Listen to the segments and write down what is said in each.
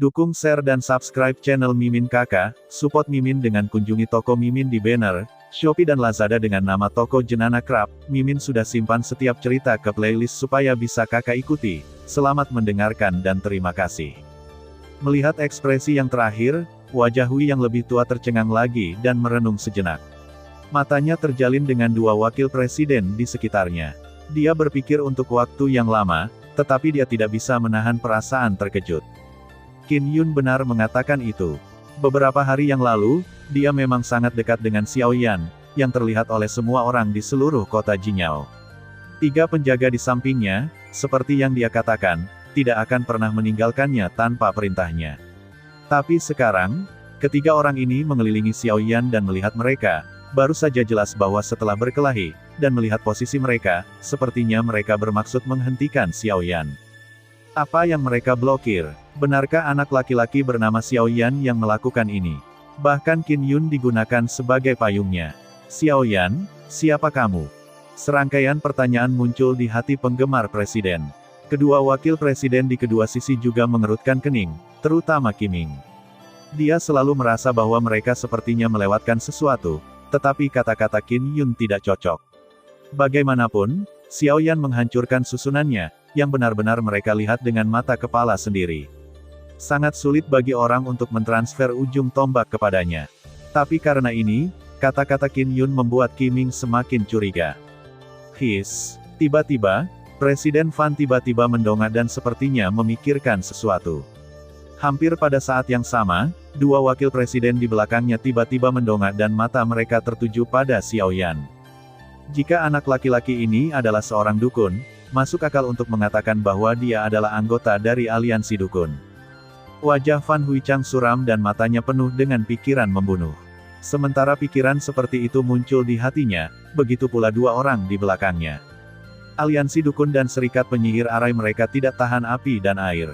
Dukung, share dan subscribe channel Mimin Kakak, support Mimin dengan kunjungi toko Mimin di banner, Shopee dan Lazada dengan nama toko Jenana Craft. Mimin sudah simpan setiap cerita ke playlist supaya bisa kakak ikuti. Selamat mendengarkan dan terima kasih. Melihat ekspresi yang terakhir, wajah Hui yang lebih tua tercengang lagi dan merenung sejenak. Matanya terjalin dengan dua wakil presiden di sekitarnya. Dia berpikir untuk waktu yang lama, tetapi dia tidak bisa menahan perasaan terkejut. Qin Yun benar mengatakan itu. Beberapa hari yang lalu, dia memang sangat dekat dengan Xiao Yan, yang terlihat oleh semua orang di seluruh kota Jinyao. 3 penjaga di sampingnya, seperti yang dia katakan, tidak akan pernah meninggalkannya tanpa perintahnya. Tapi sekarang, ketiga orang ini mengelilingi Xiao Yan dan melihat mereka, baru saja jelas bahwa setelah berkelahi, dan melihat posisi mereka, sepertinya mereka bermaksud menghentikan Xiao Yan. Apa yang mereka blokir? Benarkah anak laki-laki bernama Xiao Yan yang melakukan ini? Bahkan Qin Yun digunakan sebagai payungnya. Xiao Yan, siapa kamu? Serangkaian pertanyaan muncul di hati penggemar presiden. Kedua wakil presiden di kedua sisi juga mengerutkan kening, terutama Qiming. Dia selalu merasa bahwa mereka sepertinya melewatkan sesuatu, tetapi kata-kata Qin Yun tidak cocok. Bagaimanapun, Xiao Yan menghancurkan susunannya, yang benar-benar mereka lihat dengan mata kepala sendiri. Sangat sulit bagi orang untuk mentransfer ujung tombak kepadanya. Tapi karena ini, kata-kata Qin Yun membuat Qiming semakin curiga. Tiba-tiba, Presiden Fan tiba-tiba mendongak dan sepertinya memikirkan sesuatu. Hampir pada saat yang sama, dua wakil presiden di belakangnya tiba-tiba mendongak dan mata mereka tertuju pada Xiao Yan. Jika anak laki-laki ini adalah seorang dukun, masuk akal untuk mengatakan bahwa dia adalah anggota dari aliansi dukun. Wajah Fan Huichang suram dan matanya penuh dengan pikiran membunuh. Sementara pikiran seperti itu muncul di hatinya, begitu pula dua orang di belakangnya. Aliansi dukun dan serikat penyihir arai mereka tidak tahan api dan air.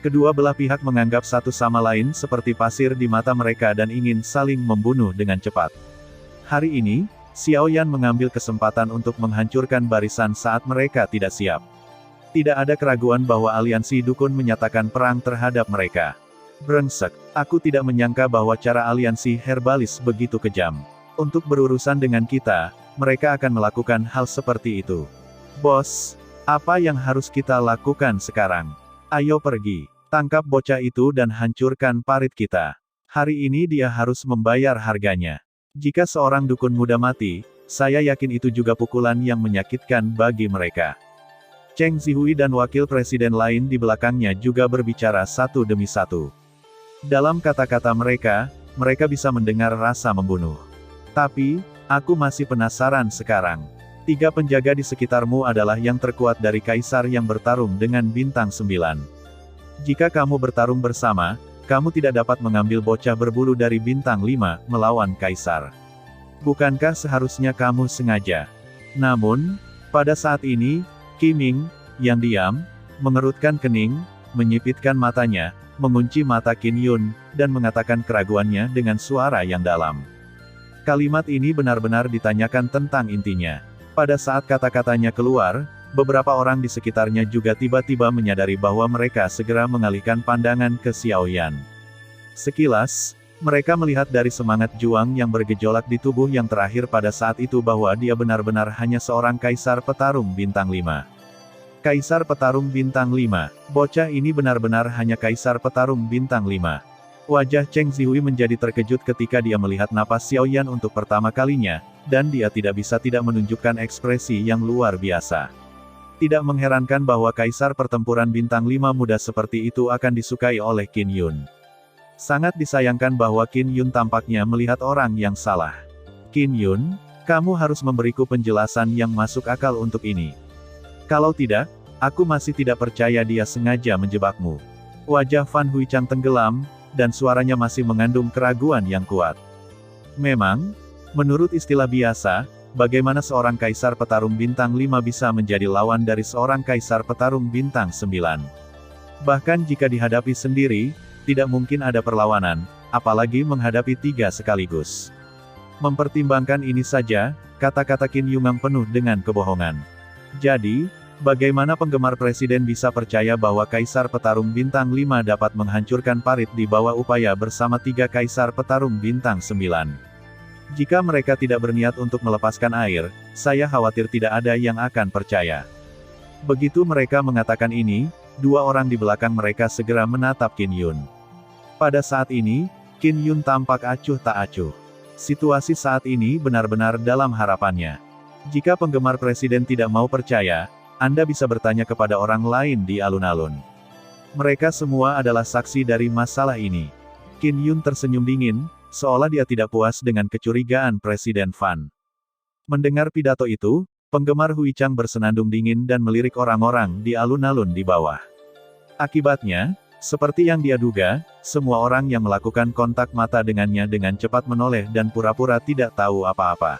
Kedua belah pihak menganggap satu sama lain seperti pasir di mata mereka dan ingin saling membunuh dengan cepat. Hari ini, Xiao Yan mengambil kesempatan untuk menghancurkan barisan saat mereka tidak siap. Tidak ada keraguan bahwa aliansi dukun menyatakan perang terhadap mereka. Brengsek, aku tidak menyangka bahwa cara aliansi herbalis begitu kejam. Untuk berurusan dengan kita, mereka akan melakukan hal seperti itu. Bos, apa yang harus kita lakukan sekarang? Ayo pergi, tangkap bocah itu dan hancurkan parit kita. Hari ini dia harus membayar harganya. Jika seorang dukun muda mati, saya yakin itu juga pukulan yang menyakitkan bagi mereka. Cheng Zihui dan wakil presiden lain di belakangnya juga berbicara satu demi satu. Dalam kata-kata mereka, mereka bisa mendengar rasa membunuh. Tapi, aku masih penasaran sekarang. 3 penjaga di sekitarmu adalah yang terkuat dari Kaisar yang bertarung dengan bintang 9. Jika kamu bertarung bersama, kamu tidak dapat mengambil bocah berbulu dari bintang 5, melawan Kaisar. Bukankah seharusnya kamu sengaja? Namun, pada saat ini, Qiming, yang diam, mengerutkan kening, menyipitkan matanya, mengunci mata Qin Yun, dan mengatakan keraguannya dengan suara yang dalam. Kalimat ini benar-benar ditanyakan tentang intinya. Pada saat kata-katanya keluar, beberapa orang di sekitarnya juga tiba-tiba menyadari bahwa mereka segera mengalihkan pandangan ke Xiao Yan. Sekilas, mereka melihat dari semangat juang yang bergejolak di tubuh yang terakhir pada saat itu bahwa dia benar-benar hanya seorang kaisar petarung bintang 5. Kaisar petarung bintang 5, bocah ini benar-benar hanya kaisar petarung bintang 5. Wajah Cheng Zihui menjadi terkejut ketika dia melihat napas Xiao Yan untuk pertama kalinya, dan dia tidak bisa tidak menunjukkan ekspresi yang luar biasa. Tidak mengherankan bahwa kaisar pertempuran bintang 5 muda seperti itu akan disukai oleh Qin Yun. Sangat disayangkan bahwa Qin Yun tampaknya melihat orang yang salah. Qin Yun, kamu harus memberiku penjelasan yang masuk akal untuk ini. Kalau tidak, aku masih tidak percaya dia sengaja menjebakmu. Wajah Fan Huichang tenggelam, dan suaranya masih mengandung keraguan yang kuat. Memang, menurut istilah biasa, bagaimana seorang kaisar petarung bintang 5 bisa menjadi lawan dari seorang kaisar petarung bintang 9? Bahkan jika dihadapi sendiri, tidak mungkin ada perlawanan, apalagi menghadapi 3 sekaligus. Mempertimbangkan ini saja, kata-kata Qin Yungang penuh dengan kebohongan. Jadi, Bagaimana penggemar presiden bisa percaya bahwa Kaisar Petarung Bintang 5 dapat menghancurkan parit di bawah upaya bersama 3 Kaisar Petarung Bintang 9? Jika mereka tidak berniat untuk melepaskan air, saya khawatir tidak ada yang akan percaya. Begitu mereka mengatakan ini, 2 orang di belakang mereka segera menatap Qin Yun. Pada saat ini, Qin Yun tampak acuh tak acuh. Situasi saat ini benar-benar dalam harapannya. Jika penggemar presiden tidak mau percaya, Anda bisa bertanya kepada orang lain di alun-alun. Mereka semua adalah saksi dari masalah ini. Qin Yun tersenyum dingin, seolah dia tidak puas dengan kecurigaan Presiden Fan. Mendengar pidato itu, penggemar Hui Chang bersenandung dingin dan melirik orang-orang di alun-alun di bawah. Akibatnya, seperti yang dia duga, semua orang yang melakukan kontak mata dengannya dengan cepat menoleh dan pura-pura tidak tahu apa-apa.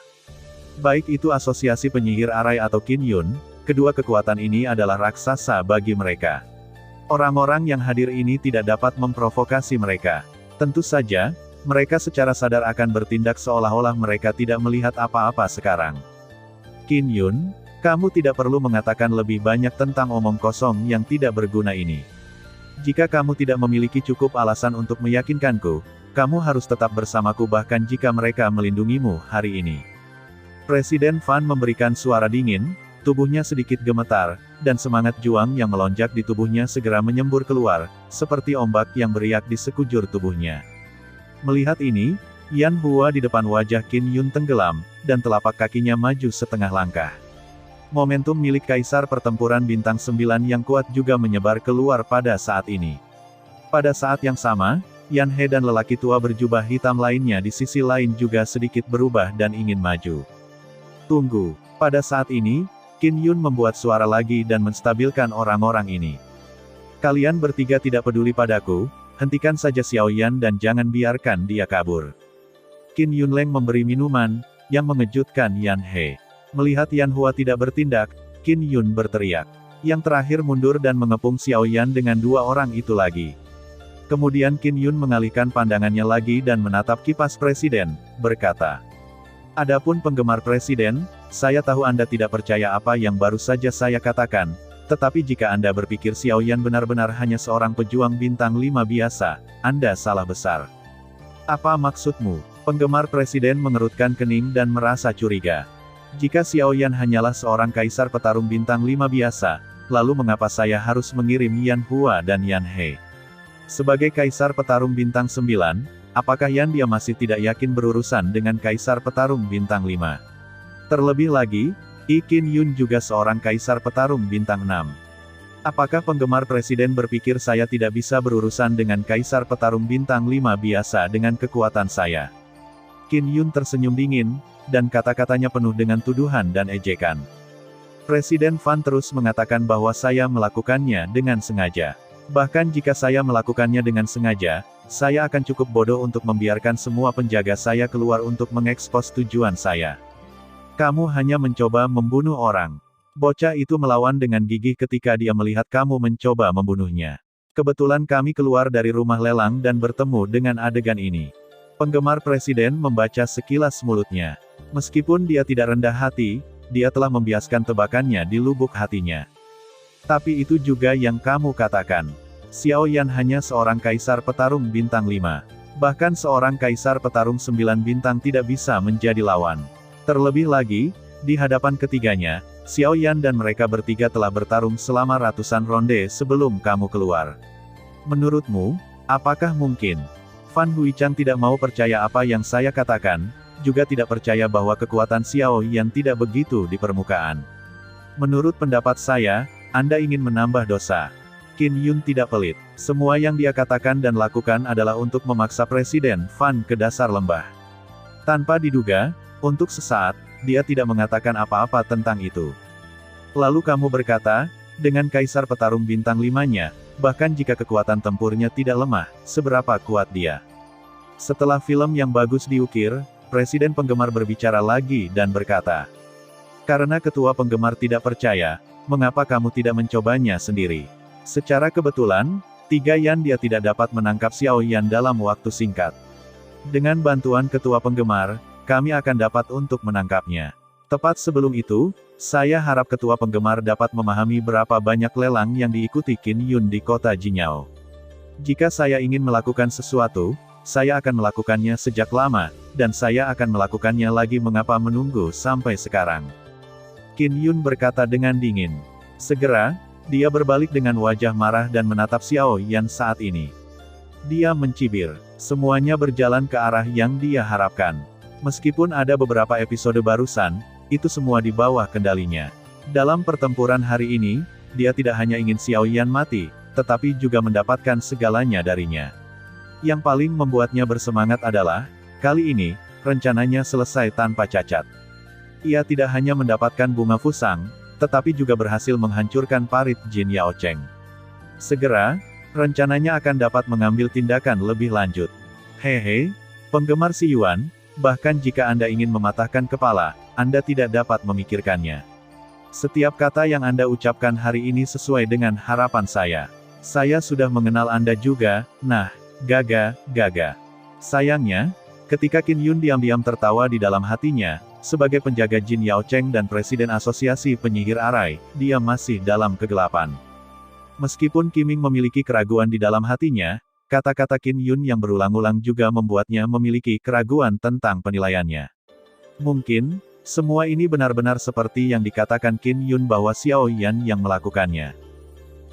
Baik itu asosiasi penyihir arai atau Qin Yun, kedua kekuatan ini adalah raksasa bagi mereka. Orang-orang yang hadir ini tidak dapat memprovokasi mereka. Tentu saja, mereka secara sadar akan bertindak seolah-olah mereka tidak melihat apa-apa sekarang. Qin Yun, kamu tidak perlu mengatakan lebih banyak tentang omong kosong yang tidak berguna ini. Jika kamu tidak memiliki cukup alasan untuk meyakinkanku, kamu harus tetap bersamaku bahkan jika mereka melindungimu hari ini. Presiden Fan memberikan suara dingin, tubuhnya sedikit gemetar, dan semangat juang yang melonjak di tubuhnya segera menyembur keluar, seperti ombak yang beriak di sekujur tubuhnya. Melihat ini, Yan Hua di depan wajah Qin Yun tenggelam, dan telapak kakinya maju setengah langkah. Momentum milik Kaisar Pertempuran Bintang 9 yang kuat juga menyebar keluar pada saat ini. Pada saat yang sama, Yan He dan lelaki tua berjubah hitam lainnya di sisi lain juga sedikit berubah dan ingin maju. Tunggu, pada saat ini, Qin Yun membuat suara lagi dan menstabilkan orang-orang ini. Kalian bertiga tidak peduli padaku, hentikan saja Xiao Yan dan jangan biarkan dia kabur. Qin Yunleng memberi minuman, yang mengejutkan Yan He. Melihat Yan Hua tidak bertindak, Qin Yun berteriak. Yang terakhir mundur dan mengepung Xiao Yan dengan 2 orang itu lagi. Kemudian Qin Yun mengalihkan pandangannya lagi dan menatap kipas presiden, berkata, "Adapun penggemar presiden, saya tahu Anda tidak percaya apa yang baru saja saya katakan, tetapi jika Anda berpikir Xiao Yan benar-benar hanya seorang pejuang bintang 5 biasa, Anda salah besar." "Apa maksudmu?" Penggemar presiden mengerutkan kening dan merasa curiga. Jika Xiao Yan hanyalah seorang kaisar petarung bintang 5 biasa, lalu mengapa saya harus mengirim Yan Hua dan Yan He? Sebagai kaisar petarung bintang 9, apakah Yan dia masih tidak yakin berurusan dengan kaisar petarung bintang 5? Terlebih lagi, Qin Yun juga seorang kaisar petarung bintang 6. Apakah penggemar presiden berpikir saya tidak bisa berurusan dengan kaisar petarung bintang 5 biasa dengan kekuatan saya? Qin Yun tersenyum dingin, dan kata-katanya penuh dengan tuduhan dan ejekan. Presiden Fan terus mengatakan bahwa saya melakukannya dengan sengaja. Bahkan jika saya melakukannya dengan sengaja, saya akan cukup bodoh untuk membiarkan semua penjaga saya keluar untuk mengekspos tujuan saya. Kamu hanya mencoba membunuh orang. Bocah itu melawan dengan gigih ketika dia melihat kamu mencoba membunuhnya. Kebetulan kami keluar dari rumah lelang dan bertemu dengan adegan ini. Penggemar presiden membaca sekilas mulutnya. Meskipun dia tidak rendah hati, dia telah membiaskan tebakannya di lubuk hatinya. Tapi itu juga yang kamu katakan. Xiao Yan hanya seorang kaisar petarung bintang 5. Bahkan seorang kaisar petarung 9 bintang tidak bisa menjadi lawan. Terlebih lagi, di hadapan ketiganya, Xiao Yan dan mereka bertiga telah bertarung selama ratusan ronde sebelum kamu keluar. Menurutmu, apakah mungkin Fan Huichang tidak mau percaya apa yang saya katakan, juga tidak percaya bahwa kekuatan Xiao Yan tidak begitu di permukaan? Menurut pendapat saya, Anda ingin menambah dosa. Qin Yun tidak pelit. Semua yang dia katakan dan lakukan adalah untuk memaksa Presiden Fan ke dasar lembah. Tanpa diduga, untuk sesaat, dia tidak mengatakan apa-apa tentang itu. Lalu kamu berkata, dengan kaisar petarung bintang 5-nya, bahkan jika kekuatan tempurnya tidak lemah, seberapa kuat dia. Setelah film yang bagus diukir, Presiden penggemar berbicara lagi dan berkata, "Karena ketua penggemar tidak percaya, mengapa kamu tidak mencobanya sendiri?" Secara kebetulan, 3 Yan dia tidak dapat menangkap Xiao Yan dalam waktu singkat. Dengan bantuan ketua penggemar, kami akan dapat untuk menangkapnya. Tepat sebelum itu, saya harap ketua penggemar dapat memahami berapa banyak lelang yang diikuti Qin Yun di kota Jinyao. Jika saya ingin melakukan sesuatu, saya akan melakukannya sejak lama, dan saya akan melakukannya lagi. Mengapa menunggu sampai sekarang? Qin Yun berkata dengan dingin. Segera, dia berbalik dengan wajah marah dan menatap Xiao Yan saat ini. Dia mencibir. Semuanya berjalan ke arah yang dia harapkan. Meskipun ada beberapa episode barusan, itu semua di bawah kendalinya. Dalam pertempuran hari ini, dia tidak hanya ingin Xiao Yan mati, tetapi juga mendapatkan segalanya darinya. Yang paling membuatnya bersemangat adalah, kali ini, rencananya selesai tanpa cacat. Ia tidak hanya mendapatkan bunga Fusang, tetapi juga berhasil menghancurkan parit Jin Yao Cheng. Segera, rencananya akan dapat mengambil tindakan lebih lanjut. Hehe, penggemar Si Yuan, bahkan jika Anda ingin mematahkan kepala, Anda tidak dapat memikirkannya. Setiap kata yang Anda ucapkan hari ini sesuai dengan harapan saya. Saya sudah mengenal Anda juga, nah, gaga. Sayangnya, ketika Qin Yun diam-diam tertawa di dalam hatinya, sebagai penjaga Jin Yao Cheng dan Presiden Asosiasi Penyihir Arai, dia masih dalam kegelapan. Meskipun Qiming memiliki keraguan di dalam hatinya, kata-kata Qin Yun yang berulang-ulang juga membuatnya memiliki keraguan tentang penilaiannya. Mungkin, semua ini benar-benar seperti yang dikatakan Qin Yun bahwa Xiao Yan yang melakukannya.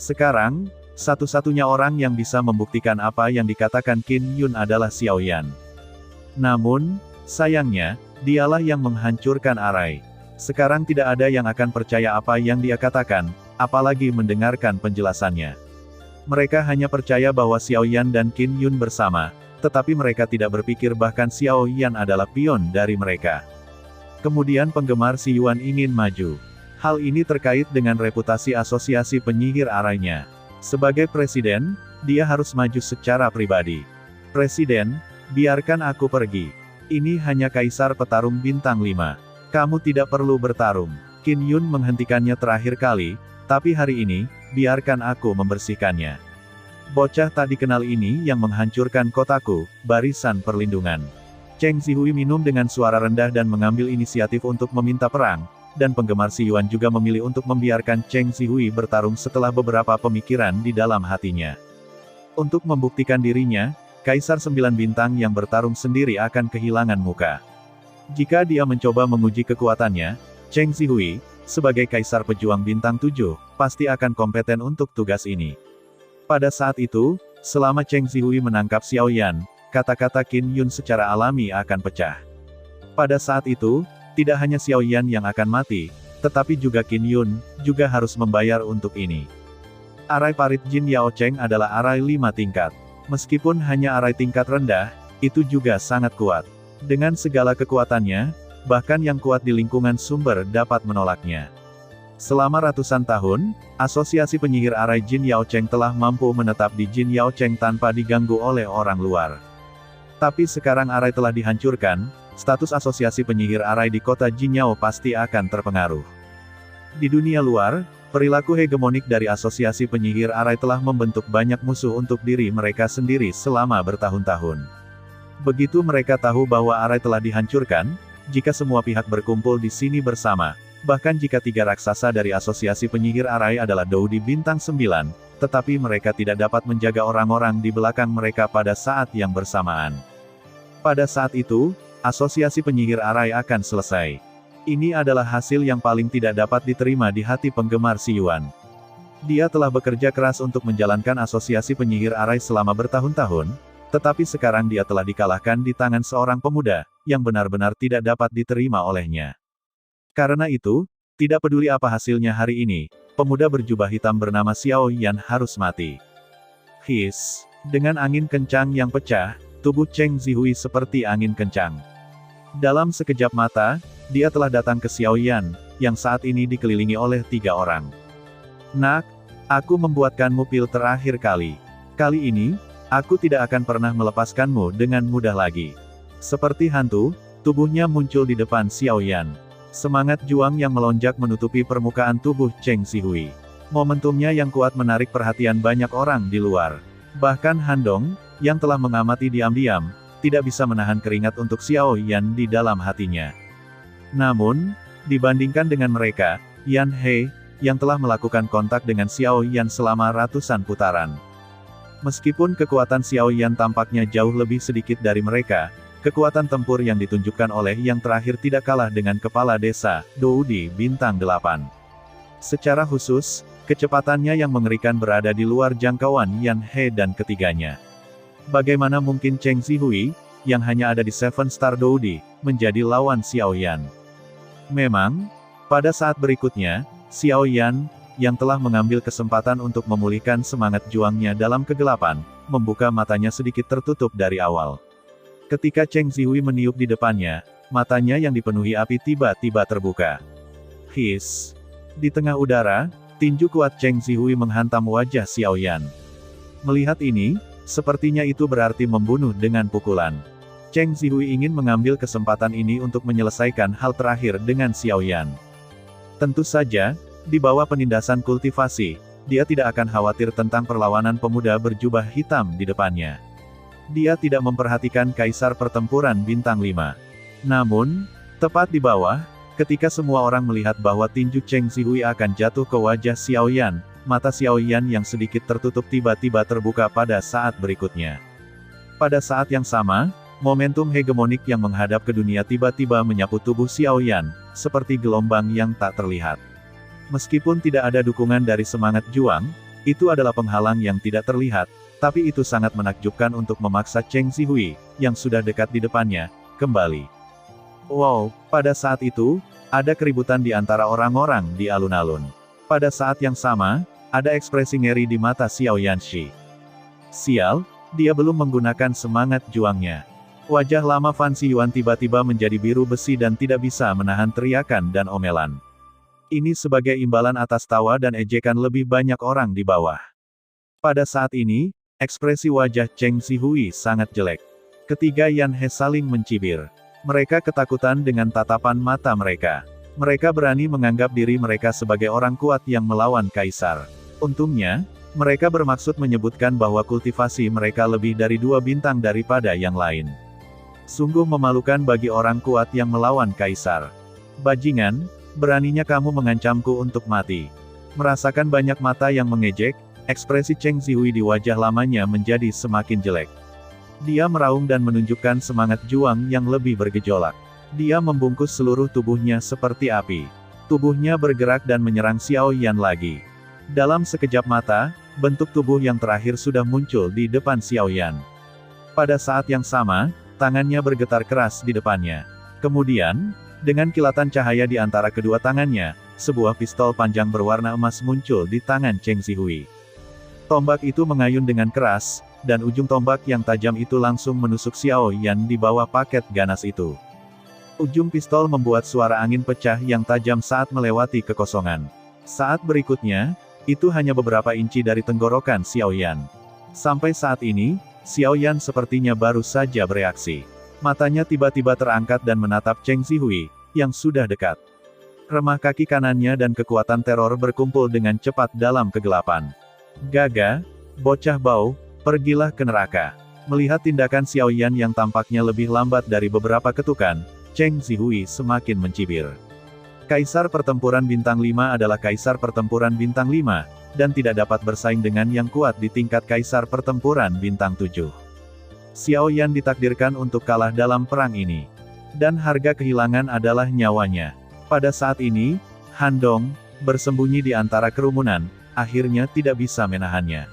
Sekarang, satu-satunya orang yang bisa membuktikan apa yang dikatakan Qin Yun adalah Xiao Yan. Namun, sayangnya, dialah yang menghancurkan Arai. Sekarang tidak ada yang akan percaya apa yang dia katakan, apalagi mendengarkan penjelasannya. Mereka hanya percaya bahwa Xiao Yan dan Qin Yun bersama, tetapi mereka tidak berpikir bahkan Xiao Yan adalah pion dari mereka. Kemudian penggemar Si Yuan ingin maju. Hal ini terkait dengan reputasi asosiasi penyihir Arainya. Sebagai presiden, dia harus maju secara pribadi. Presiden, biarkan aku pergi. Ini hanya kaisar petarung bintang 5. Kamu tidak perlu bertarung. Qin Yun menghentikannya terakhir kali, tapi hari ini, biarkan aku membersihkannya. Bocah tak dikenal ini yang menghancurkan kotaku, barisan perlindungan. Cheng Zihui minum dengan suara rendah dan mengambil inisiatif untuk meminta perang, dan penggemar Si Yuan juga memilih untuk membiarkan Cheng Zihui bertarung setelah beberapa pemikiran di dalam hatinya. Untuk membuktikan dirinya, Kaisar 9 bintang yang bertarung sendiri akan kehilangan muka. Jika dia mencoba menguji kekuatannya, Cheng Zihui, sebagai Kaisar Pejuang Bintang 7, pasti akan kompeten untuk tugas ini. Pada saat itu, selama Cheng Zihui menangkap Xiao Yan, kata-kata Qin Yun secara alami akan pecah. Pada saat itu, tidak hanya Xiao Yan yang akan mati, tetapi juga Qin Yun, juga harus membayar untuk ini. Arai parit Jin Yao Cheng adalah arai 5 tingkat. Meskipun hanya arai tingkat rendah, itu juga sangat kuat. Dengan segala kekuatannya, bahkan yang kuat di lingkungan sumber dapat menolaknya. Selama ratusan tahun, Asosiasi Penyihir Arai Jin Yao Cheng telah mampu menetap di Jin Yao Cheng tanpa diganggu oleh orang luar. Tapi sekarang arai telah dihancurkan, status Asosiasi Penyihir Arai di kota Jinyao pasti akan terpengaruh. Di dunia luar, perilaku hegemonik dari Asosiasi Penyihir Arai telah membentuk banyak musuh untuk diri mereka sendiri selama bertahun-tahun. Begitu mereka tahu bahwa Arai telah dihancurkan, jika semua pihak berkumpul di sini bersama, bahkan jika 3 raksasa dari Asosiasi Penyihir Arai adalah Doudi Bintang 9, tetapi mereka tidak dapat menjaga orang-orang di belakang mereka pada saat yang bersamaan. Pada saat itu, Asosiasi Penyihir Arai akan selesai. Ini adalah hasil yang paling tidak dapat diterima di hati penggemar Si Yuan. Dia telah bekerja keras untuk menjalankan Asosiasi Penyihir Arai selama bertahun-tahun, tetapi sekarang dia telah dikalahkan di tangan seorang pemuda, yang benar-benar tidak dapat diterima olehnya. Karena itu, tidak peduli apa hasilnya hari ini, pemuda berjubah hitam bernama Xiao Yan harus mati. His, dengan angin kencang yang pecah, tubuh Cheng Zihui seperti angin kencang. Dalam sekejap mata, dia telah datang ke Xiao Yan, yang saat ini dikelilingi oleh 3 orang. Nak, aku membuatkanmu pil terakhir kali. Kali ini, aku tidak akan pernah melepaskanmu dengan mudah lagi. Seperti hantu, tubuhnya muncul di depan Xiao Yan. Semangat juang yang melonjak menutupi permukaan tubuh Cheng Zihui. Momentumnya yang kuat menarik perhatian banyak orang di luar. Bahkan Han Dong, yang telah mengamati diam-diam, tidak bisa menahan keringat untuk Xiao Yan di dalam hatinya. Namun, Dibandingkan dengan mereka, Yan He, yang telah melakukan kontak dengan Xiao Yan selama ratusan putaran. Meskipun kekuatan Xiao Yan tampaknya jauh lebih sedikit dari mereka, kekuatan tempur yang ditunjukkan oleh yang terakhir tidak kalah dengan kepala desa, Doudi Bintang 8. Secara khusus, kecepatannya yang mengerikan berada di luar jangkauan Yan He dan ketiganya. Bagaimana mungkin Cheng Zihui, yang hanya ada di Seven Star Doudi, menjadi lawan Xiao Yan? Memang, pada saat berikutnya, Xiao Yan, yang telah mengambil kesempatan untuk memulihkan semangat juangnya dalam kegelapan, membuka matanya sedikit tertutup dari awal. Ketika Cheng Zihui meniup di depannya, matanya yang dipenuhi api tiba-tiba terbuka. Hiss! Di tengah udara, tinju kuat Cheng Zihui menghantam wajah Xiao Yan. Melihat ini, sepertinya itu berarti membunuh dengan pukulan. Cheng Zihui ingin mengambil kesempatan ini untuk menyelesaikan hal terakhir dengan Xiao Yan. Tentu saja, di bawah penindasan kultivasi, dia tidak akan khawatir tentang perlawanan pemuda berjubah hitam di depannya. Dia tidak memperhatikan kaisar pertempuran bintang 5. Namun, tepat di bawah, ketika semua orang melihat bahwa tinju Cheng Zihui akan jatuh ke wajah Xiao Yan, mata Xiao Yan yang sedikit tertutup tiba-tiba terbuka pada saat berikutnya. Pada saat yang sama, momentum hegemonik yang menghadap ke dunia tiba-tiba menyapu tubuh Xiao Yan, seperti gelombang yang tak terlihat. Meskipun tidak ada dukungan dari semangat juang, itu adalah penghalang yang tidak terlihat, tapi itu sangat menakjubkan untuk memaksa Cheng Zihui, yang sudah dekat di depannya, kembali. Wow, pada saat itu, ada keributan di antara orang-orang di alun-alun. Pada saat yang sama, ada ekspresi ngeri di mata Xiao Yanshi. Sial, dia belum menggunakan semangat juangnya. Wajah lama Fan Xiyuan tiba-tiba menjadi biru besi dan tidak bisa menahan teriakan dan omelan. Ini sebagai imbalan atas tawa dan ejekan lebih banyak orang di bawah. Pada saat ini, ekspresi wajah Cheng Zihui sangat jelek. Ketiga Yan He saling mencibir. Mereka ketakutan dengan tatapan mata mereka. Mereka berani menganggap diri mereka sebagai orang kuat yang melawan kaisar. Untungnya, mereka bermaksud menyebutkan bahwa kultivasi mereka lebih dari 2 bintang daripada yang lain. Sungguh memalukan bagi orang kuat yang melawan kaisar. Bajingan, beraninya kamu mengancamku untuk mati. Merasakan banyak mata yang mengejek, ekspresi Cheng Zihui di wajah lamanya menjadi semakin jelek. Dia meraung dan menunjukkan semangat juang yang lebih bergejolak. Dia membungkus seluruh tubuhnya seperti api. Tubuhnya bergerak dan menyerang Xiao Yan lagi. Dalam sekejap mata, bentuk tubuh yang terakhir sudah muncul di depan Xiao Yan. Pada saat yang sama, tangannya bergetar keras di depannya. Kemudian, dengan kilatan cahaya di antara kedua tangannya, sebuah pistol panjang berwarna emas muncul di tangan Cheng Zihui. Tombak itu mengayun dengan keras, dan ujung tombak yang tajam itu langsung menusuk Xiao Yan di bawah paket ganas itu. Ujung pistol membuat suara angin pecah yang tajam saat melewati kekosongan. Saat berikutnya, itu hanya beberapa inci dari tenggorokan Xiao Yan. Sampai saat ini, Xiao Yan sepertinya baru saja bereaksi. Matanya tiba-tiba terangkat dan menatap Cheng Zihui, yang sudah dekat. Remah kaki kanannya dan kekuatan teror berkumpul dengan cepat dalam kegelapan. Gaga, bocah bau, pergilah ke neraka. Melihat tindakan Xiao Yan yang tampaknya lebih lambat dari beberapa ketukan, Cheng Zihui semakin mencibir. Kaisar pertempuran bintang 5 adalah kaisar pertempuran bintang 5, dan tidak dapat bersaing dengan yang kuat di tingkat kaisar pertempuran bintang 7. Xiao Yan ditakdirkan untuk kalah dalam perang ini. Dan harga kehilangan adalah nyawanya. Pada saat ini, Han Dong, bersembunyi di antara kerumunan, akhirnya tidak bisa menahannya.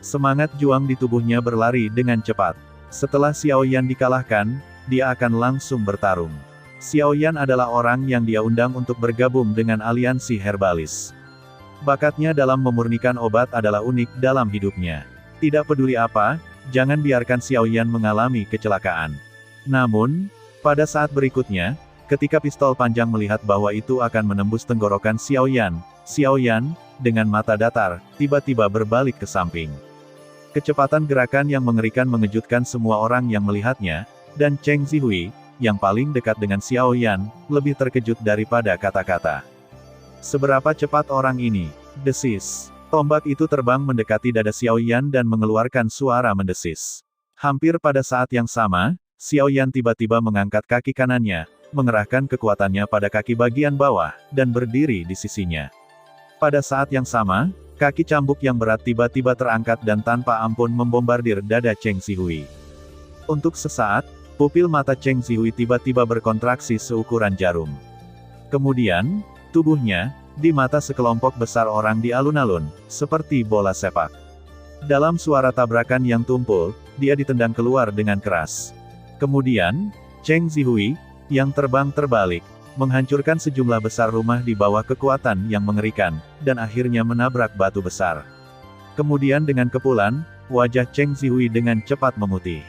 Semangat juang di tubuhnya berlari dengan cepat. Setelah Xiao Yan dikalahkan, dia akan langsung bertarung. Xiao Yan adalah orang yang dia undang untuk bergabung dengan aliansi herbalis. Bakatnya dalam memurnikan obat adalah unik dalam hidupnya. Tidak peduli apa, jangan biarkan Xiao Yan mengalami kecelakaan. Namun, pada saat berikutnya, ketika pistol panjang melihat bahwa itu akan menembus tenggorokan Xiao Yan, dengan mata datar, tiba-tiba berbalik ke samping. Kecepatan gerakan yang mengerikan mengejutkan semua orang yang melihatnya, dan Cheng Zihui, yang paling dekat dengan Xiao Yan, lebih terkejut daripada kata-kata. Seberapa cepat orang ini? Desis. Tombak itu terbang mendekati dada Xiao Yan dan mengeluarkan suara mendesis. Hampir pada saat yang sama, Xiao Yan tiba-tiba mengangkat kaki kanannya, mengerahkan kekuatannya pada kaki bagian bawah, dan berdiri di sisinya. Pada saat yang sama, kaki cambuk yang berat tiba-tiba terangkat dan tanpa ampun membombardir dada Cheng Zihui. Untuk sesaat, pupil mata Cheng Zihui tiba-tiba berkontraksi seukuran jarum. Kemudian, tubuhnya, di mata sekelompok besar orang di alun-alun, seperti bola sepak. Dalam suara tabrakan yang tumpul, dia ditendang keluar dengan keras. Kemudian, Cheng Zihui, yang terbang terbalik, menghancurkan sejumlah besar rumah di bawah kekuatan yang mengerikan, dan akhirnya menabrak batu besar. Kemudian dengan kepulan, wajah Cheng Zihui dengan cepat memutih.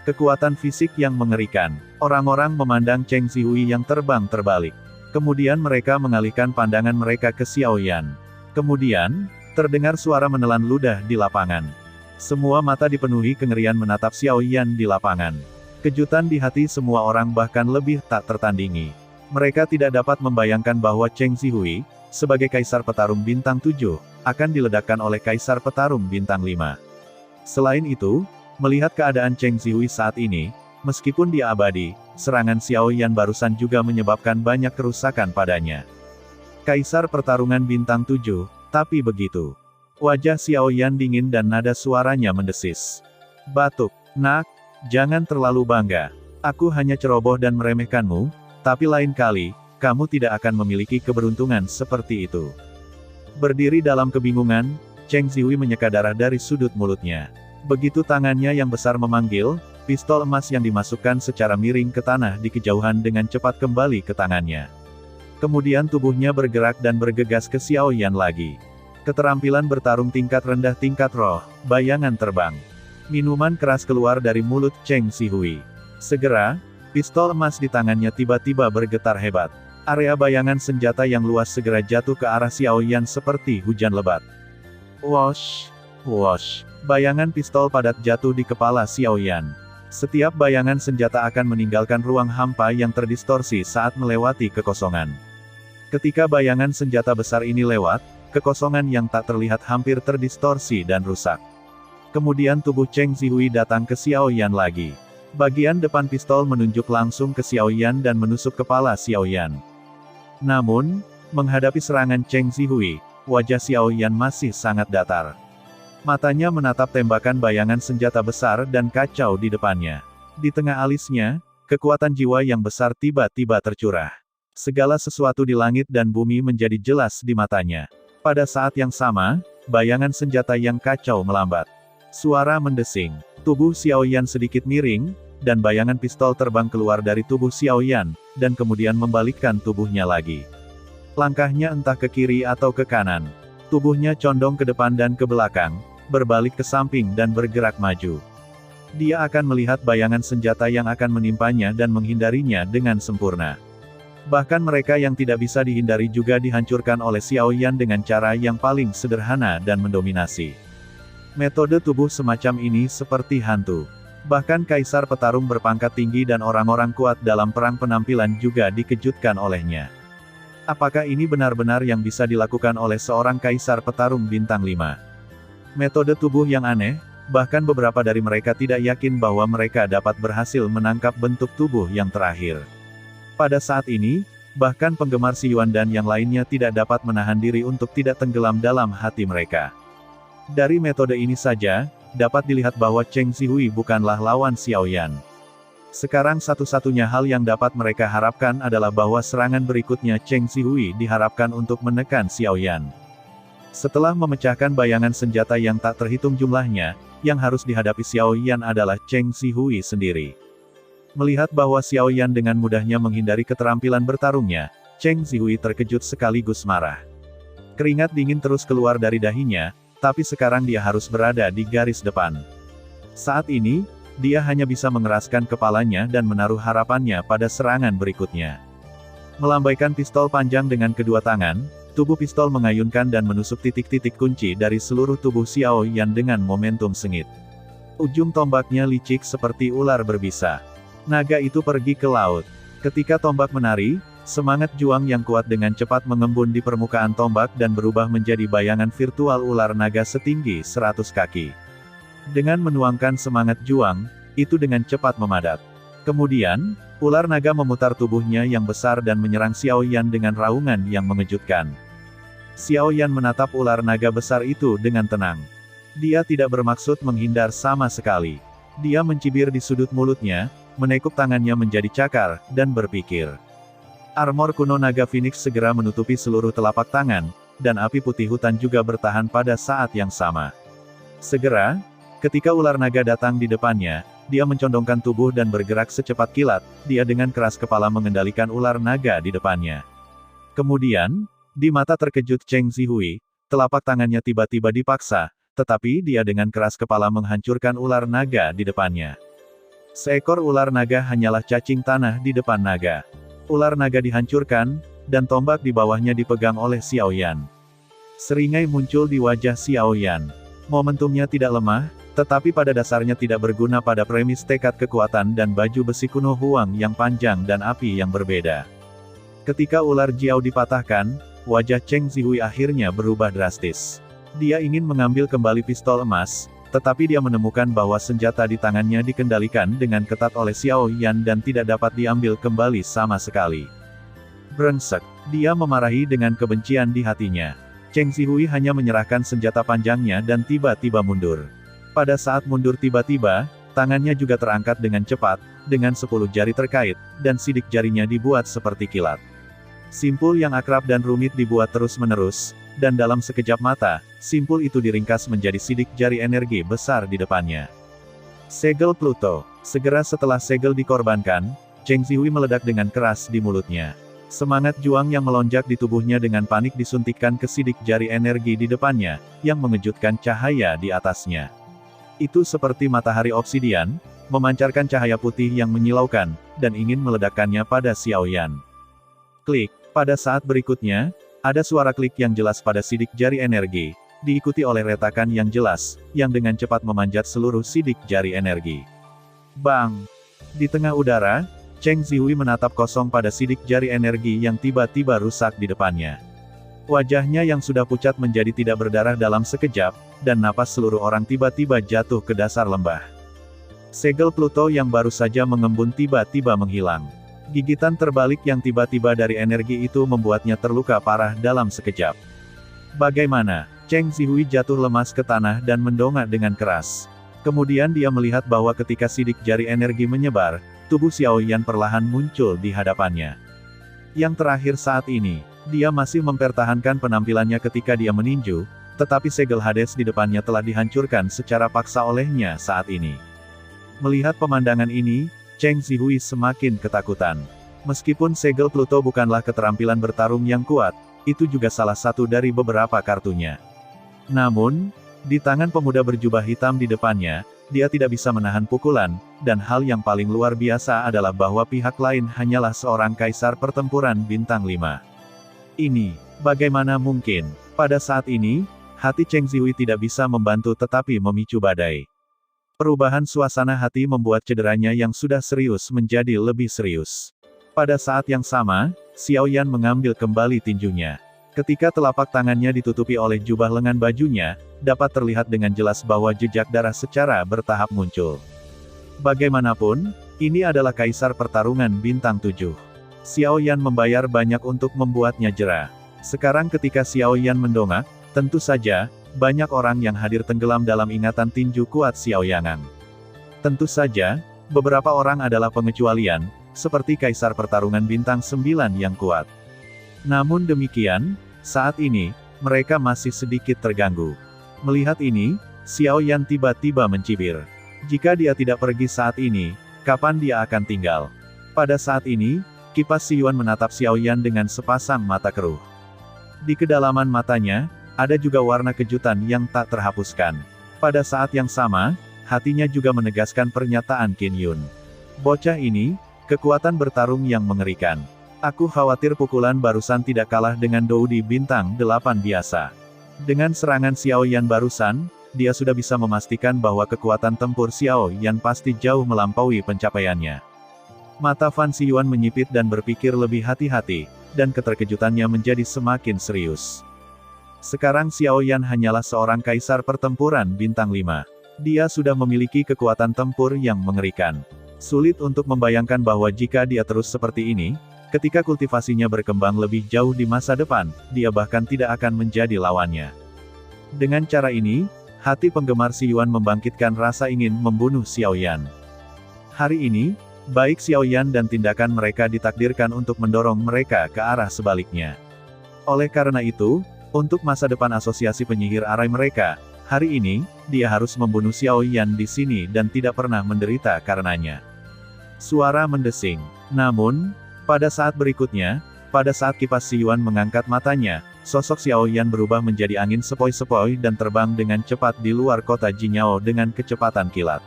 Kekuatan fisik yang mengerikan. Orang-orang memandang Cheng Zihui yang terbang terbalik. Kemudian mereka mengalihkan pandangan mereka ke Xiao Yan. Kemudian, terdengar suara menelan ludah di lapangan. Semua mata dipenuhi kengerian menatap Xiao Yan di lapangan. Kejutan di hati semua orang bahkan lebih tak tertandingi. Mereka tidak dapat membayangkan bahwa Cheng Zihui, sebagai Kaisar Petarung Bintang 7, akan diledakkan oleh Kaisar Petarung Bintang 5. Selain itu, melihat keadaan Cheng Zihui saat ini, meskipun dia abadi, serangan Xiao Yan barusan juga menyebabkan banyak kerusakan padanya. Kaisar Pertarungan Bintang 7, tapi begitu. Wajah Xiao Yan dingin dan nada suaranya mendesis. Batuk, nak, jangan terlalu bangga. Aku hanya ceroboh dan meremehkanmu, tapi lain kali, kamu tidak akan memiliki keberuntungan seperti itu. Berdiri dalam kebingungan, Cheng Zihui menyeka darah dari sudut mulutnya. Begitu tangannya yang besar memanggil, pistol emas yang dimasukkan secara miring ke tanah di kejauhan dengan cepat kembali ke tangannya. Kemudian tubuhnya bergerak dan bergegas ke Xiao Yan lagi. Keterampilan bertarung tingkat rendah tingkat roh, bayangan terbang. Minuman keras keluar dari mulut Cheng Zihui. Segera, pistol emas di tangannya tiba-tiba bergetar hebat. Area bayangan senjata yang luas segera jatuh ke arah Xiao Yan seperti hujan lebat. Wosh! Wosh! Bayangan pistol padat jatuh di kepala Xiao Yan. Setiap bayangan senjata akan meninggalkan ruang hampa yang terdistorsi saat melewati kekosongan. Ketika bayangan senjata besar ini lewat, kekosongan yang tak terlihat hampir terdistorsi dan rusak. Kemudian tubuh Cheng Zihui datang ke Xiao Yan lagi. Bagian depan pistol menunjuk langsung ke Xiao Yan dan menusuk kepala Xiao Yan. Namun, menghadapi serangan Cheng Zihui, wajah Xiao Yan masih sangat datar. Matanya menatap tembakan bayangan senjata besar dan kacau di depannya. Di tengah alisnya, kekuatan jiwa yang besar tiba-tiba tercurah. Segala sesuatu di langit dan bumi menjadi jelas di matanya. Pada saat yang sama, bayangan senjata yang kacau melambat. Suara mendesing. Tubuh Xiao Yan sedikit miring, dan bayangan pistol terbang keluar dari tubuh Xiao Yan, dan kemudian membalikkan tubuhnya lagi. Langkahnya entah ke kiri atau ke kanan. Tubuhnya condong ke depan dan ke belakang, berbalik ke samping dan bergerak maju. Dia akan melihat bayangan senjata yang akan menimpanya dan menghindarinya dengan sempurna. Bahkan mereka yang tidak bisa dihindari juga dihancurkan oleh Xiao Yan dengan cara yang paling sederhana dan mendominasi. Metode tubuh semacam ini seperti hantu. Bahkan Kaisar Petarung berpangkat tinggi dan orang-orang kuat dalam perang penampilan juga dikejutkan olehnya. Apakah ini benar-benar yang bisa dilakukan oleh seorang Kaisar Petarung Bintang 5? Metode tubuh yang aneh, bahkan beberapa dari mereka tidak yakin bahwa mereka dapat berhasil menangkap bentuk tubuh yang terakhir. Pada saat ini, bahkan penggemar Xi Yuan dan yang lainnya tidak dapat menahan diri untuk tidak tenggelam dalam hati mereka. Dari metode ini saja, dapat dilihat bahwa Cheng Zihui bukanlah lawan Xiao Yan. Sekarang satu-satunya hal yang dapat mereka harapkan adalah bahwa serangan berikutnya Cheng Zihui diharapkan untuk menekan Xiao Yan. Setelah memecahkan bayangan senjata yang tak terhitung jumlahnya, yang harus dihadapi Xiao Yan adalah Cheng Zihui sendiri. Melihat bahwa Xiao Yan dengan mudahnya menghindari keterampilan bertarungnya, Cheng Zihui terkejut sekaligus marah. Keringat dingin terus keluar dari dahinya, tapi sekarang dia harus berada di garis depan. Saat ini, dia hanya bisa mengeraskan kepalanya dan menaruh harapannya pada serangan berikutnya. Melambaikan pistol panjang dengan kedua tangan, tubuh pistol mengayunkan dan menusuk titik-titik kunci dari seluruh tubuh Xiao Yan dengan momentum sengit. Ujung tombaknya licik seperti ular berbisa. Naga itu pergi ke laut. Ketika tombak menari, semangat juang yang kuat dengan cepat mengembun di permukaan tombak dan berubah menjadi bayangan virtual ular naga setinggi 100 kaki. Dengan menuangkan semangat juang, itu dengan cepat memadat. Kemudian, ular naga memutar tubuhnya yang besar dan menyerang Xiao Yan dengan raungan yang mengejutkan. Xiao Yan menatap ular naga besar itu dengan tenang. Dia tidak bermaksud menghindar sama sekali. Dia mencibir di sudut mulutnya, menekuk tangannya menjadi cakar, dan berpikir. Armor kuno naga Phoenix segera menutupi seluruh telapak tangan, dan api putih hutan juga bertahan pada saat yang sama. Segera, ketika ular naga datang di depannya, dia mencondongkan tubuh dan bergerak secepat kilat, dia dengan keras kepala mengendalikan ular naga di depannya. Kemudian, di mata terkejut Cheng Zihui, telapak tangannya tiba-tiba dipaksa, tetapi dia dengan keras kepala menghancurkan ular naga di depannya. Seekor ular naga hanyalah cacing tanah di depan naga. Ular naga dihancurkan, dan tombak di bawahnya dipegang oleh Xiao Yan. Seringai muncul di wajah Xiao Yan. Momentumnya tidak lemah, tetapi pada dasarnya tidak berguna pada premis tekad kekuatan dan baju besi kuno Huang yang panjang dan api yang berbeda. Ketika ular Jiao dipatahkan, wajah Cheng Zihui akhirnya berubah drastis. Dia ingin mengambil kembali pistol emas, tetapi dia menemukan bahwa senjata di tangannya dikendalikan dengan ketat oleh Xiao Yan dan tidak dapat diambil kembali sama sekali. Brengsek, dia memarahi dengan kebencian di hatinya. Cheng Zihui hanya menyerahkan senjata panjangnya dan tiba-tiba mundur. Pada saat mundur tiba-tiba, tangannya juga terangkat dengan cepat, dengan 10 jari terkait, dan sidik jarinya dibuat seperti kilat. Simpul yang akrab dan rumit dibuat terus-menerus, dan dalam sekejap mata, simpul itu diringkas menjadi sidik jari energi besar di depannya. Segel Pluto. Segera setelah segel dikorbankan, Cheng Zihui meledak dengan keras di mulutnya. Semangat juang yang melonjak di tubuhnya dengan panik disuntikkan ke sidik jari energi di depannya, yang mengejutkan cahaya di atasnya. Itu seperti matahari obsidian, memancarkan cahaya putih yang menyilaukan, dan ingin meledakkannya pada Xiao Yan. Klik. Pada saat berikutnya, ada suara klik yang jelas pada sidik jari energi, diikuti oleh retakan yang jelas, yang dengan cepat memanjat seluruh sidik jari energi. Bang! Di tengah udara, Cheng Zihui menatap kosong pada sidik jari energi yang tiba-tiba rusak di depannya. Wajahnya yang sudah pucat menjadi tidak berdarah dalam sekejap, dan napas seluruh orang tiba-tiba jatuh ke dasar lembah. Segel Pluto yang baru saja mengembun tiba-tiba menghilang. Gigitan terbalik yang tiba-tiba dari energi itu membuatnya terluka parah dalam sekejap. Bagaimana? Cheng Zihui jatuh lemas ke tanah dan mendongak dengan keras. Kemudian dia melihat bahwa ketika sidik jari energi menyebar, tubuh Xiao Yan perlahan muncul di hadapannya. Yang terakhir saat ini, dia masih mempertahankan penampilannya ketika dia meninju, tetapi segel Hades di depannya telah dihancurkan secara paksa olehnya saat ini. Melihat pemandangan ini, Cheng Zihui semakin ketakutan. Meskipun segel Pluto bukanlah keterampilan bertarung yang kuat, itu juga salah satu dari beberapa kartunya. Namun, di tangan pemuda berjubah hitam di depannya, dia tidak bisa menahan pukulan, dan hal yang paling luar biasa adalah bahwa pihak lain hanyalah seorang kaisar pertempuran bintang 5. Ini, bagaimana mungkin? Pada saat ini, hati Cheng Zihui tidak bisa membantu tetapi memicu badai. Perubahan suasana hati membuat cederanya yang sudah serius menjadi lebih serius. Pada saat yang sama, Xiao Yan mengambil kembali tinjunya. Ketika telapak tangannya ditutupi oleh jubah lengan bajunya, dapat terlihat dengan jelas bahwa jejak darah secara bertahap muncul. Bagaimanapun, ini adalah kaisar pertarungan bintang 7. Xiao Yan membayar banyak untuk membuatnya jera. Sekarang ketika Xiao Yan mendongak, tentu saja, banyak orang yang hadir tenggelam dalam ingatan tinju kuat Xiao Yangan. Tentu saja, beberapa orang adalah pengecualian, seperti kaisar pertarungan bintang 9 yang kuat. Namun demikian, saat ini, mereka masih sedikit terganggu. Melihat ini, Xiao Yan tiba-tiba mencibir. Jika dia tidak pergi saat ini, kapan dia akan tinggal? Pada saat ini, kipas Si Yuan menatap Xiao Yan dengan sepasang mata keruh. Di kedalaman matanya, ada juga warna kejutan yang tak terhapuskan. Pada saat yang sama, hatinya juga menegaskan pernyataan Qin Yun. Bocah ini, kekuatan bertarung yang mengerikan. Aku khawatir pukulan barusan tidak kalah dengan Dou di bintang 8 biasa. Dengan serangan Xiao Yan barusan, dia sudah bisa memastikan bahwa kekuatan tempur Xiao Yan pasti jauh melampaui pencapaiannya. Mata Fan Xiyuan menyipit dan berpikir lebih hati-hati, dan keterkejutannya menjadi semakin serius. Sekarang Xiao Yan hanyalah seorang kaisar pertempuran bintang 5. Dia sudah memiliki kekuatan tempur yang mengerikan. Sulit untuk membayangkan bahwa jika dia terus seperti ini, ketika kultivasinya berkembang lebih jauh di masa depan, dia bahkan tidak akan menjadi lawannya. Dengan cara ini, hati penggemar Xi Yuan membangkitkan rasa ingin membunuh Xiao Yan. Hari ini, baik Xiao Yan dan tindakan mereka ditakdirkan untuk mendorong mereka ke arah sebaliknya. Oleh karena itu, untuk masa depan asosiasi penyihir arai mereka, hari ini, dia harus membunuh Xiao Yan di sini dan tidak pernah menderita karenanya. Suara mendesing. Namun, pada saat berikutnya, pada saat kipas Xi Yuan mengangkat matanya, sosok Xiao Yan berubah menjadi angin sepoi-sepoi dan terbang dengan cepat di luar kota Jinyao dengan kecepatan kilat.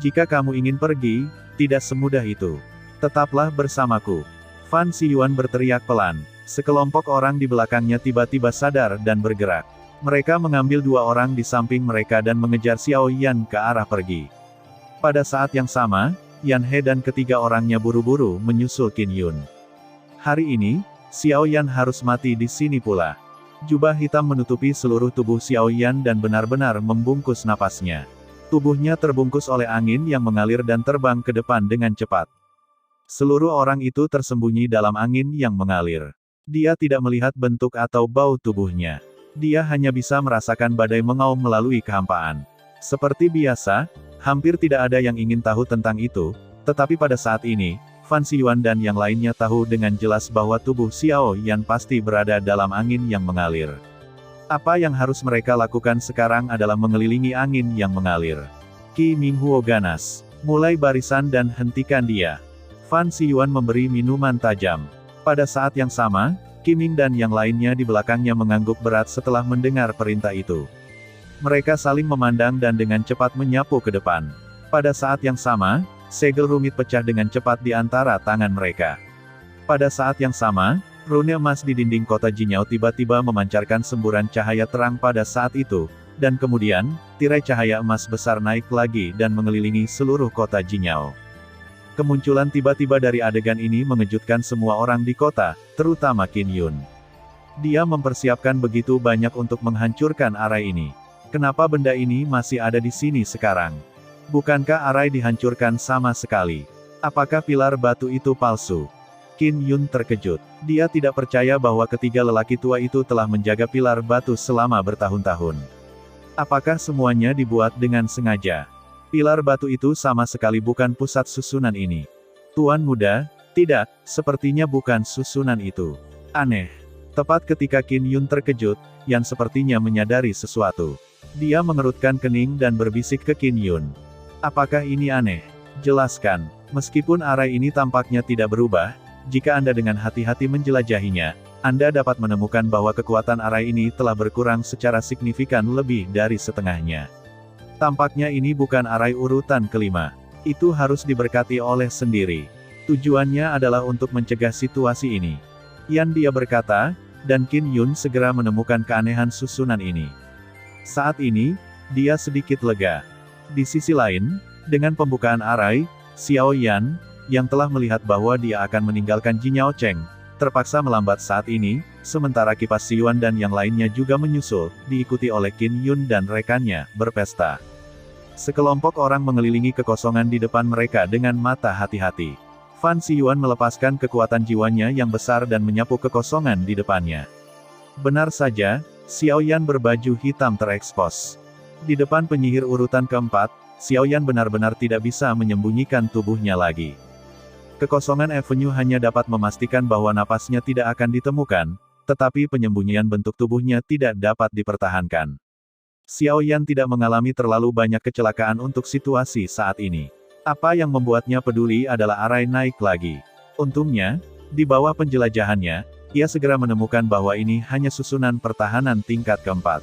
Jika kamu ingin pergi, tidak semudah itu. Tetaplah bersamaku. Fan Xi Yuan berteriak pelan. Sekelompok orang di belakangnya tiba-tiba sadar dan bergerak. Mereka mengambil dua orang di samping mereka dan mengejar Xiao Yan ke arah pergi. Pada saat yang sama, Yan He dan ketiga orangnya buru-buru menyusul Qin Yun. Hari ini, Xiao Yan harus mati di sini pula. Jubah hitam menutupi seluruh tubuh Xiao Yan dan benar-benar membungkus napasnya. Tubuhnya terbungkus oleh angin yang mengalir dan terbang ke depan dengan cepat. Seluruh orang itu tersembunyi dalam angin yang mengalir. Dia tidak melihat bentuk atau bau tubuhnya. Dia hanya bisa merasakan badai mengaum melalui kehampaan. Seperti biasa, hampir tidak ada yang ingin tahu tentang itu, tetapi pada saat ini, Fan Xi Yuan dan yang lainnya tahu dengan jelas bahwa tubuh Xiao Yan pasti berada dalam angin yang mengalir. Apa yang harus mereka lakukan sekarang adalah mengelilingi angin yang mengalir. Qi Minghuo ganas. Mulai barisan dan hentikan dia. Fan Xi Yuan memberi minuman tajam. Pada saat yang sama, Qi Ming dan yang lainnya di belakangnya mengangguk berat setelah mendengar perintah itu. Mereka saling memandang dan dengan cepat menyapu ke depan. Pada saat yang sama, segel rumit pecah dengan cepat di antara tangan mereka. Pada saat yang sama, rune emas di dinding kota Jinyao tiba-tiba memancarkan semburan cahaya terang pada saat itu, dan kemudian, tirai cahaya emas besar naik lagi dan mengelilingi seluruh kota Jinyao. Kemunculan tiba-tiba dari adegan ini mengejutkan semua orang di kota, terutama Qin Yun. Dia mempersiapkan begitu banyak untuk menghancurkan arai ini. Kenapa benda ini masih ada di sini sekarang? Bukankah arai dihancurkan sama sekali? Apakah pilar batu itu palsu? Qin Yun terkejut. Dia tidak percaya bahwa ketiga lelaki tua itu telah menjaga pilar batu selama bertahun-tahun. Apakah semuanya dibuat dengan sengaja? Pilar batu itu sama sekali bukan pusat susunan ini. Tuan muda, tidak, sepertinya bukan susunan itu. Aneh. Tepat ketika Qin Yun terkejut, Yan sepertinya menyadari sesuatu. Dia mengerutkan kening dan berbisik ke Qin Yun. Apakah ini aneh? Jelaskan. Meskipun arai ini tampaknya tidak berubah, jika Anda dengan hati-hati menjelajahinya, Anda dapat menemukan bahwa kekuatan arai ini telah berkurang secara signifikan lebih dari setengahnya. Tampaknya ini bukan arai urutan kelima. Itu harus diberkati oleh sendiri. Tujuannya adalah untuk mencegah situasi ini. Yan dia berkata, dan Qin Yun segera menemukan keanehan susunan ini. Saat ini, dia sedikit lega. Di sisi lain, dengan pembukaan arai, Xiao Yan, yang telah melihat bahwa dia akan meninggalkan Jinyao Cheng, terpaksa melambat saat ini, sementara kipas Xi Yuan dan yang lainnya juga menyusul, diikuti oleh Qin Yun dan rekannya, berpesta. Sekelompok orang mengelilingi kekosongan di depan mereka dengan mata hati-hati. Fan Xi Yuan melepaskan kekuatan jiwanya yang besar dan menyapu kekosongan di depannya. Benar saja, Xiao Yan berbaju hitam terekspos. Di depan penyihir urutan keempat, Xiao Yan benar-benar tidak bisa menyembunyikan tubuhnya lagi. Kekosongan Avenue hanya dapat memastikan bahwa napasnya tidak akan ditemukan, tetapi penyembunyian bentuk tubuhnya tidak dapat dipertahankan. Xiao Yan tidak mengalami terlalu banyak kecelakaan untuk situasi saat ini. Apa yang membuatnya peduli adalah arai naik lagi. Untungnya, di bawah penjelajahannya, ia segera menemukan bahwa ini hanya susunan pertahanan tingkat keempat.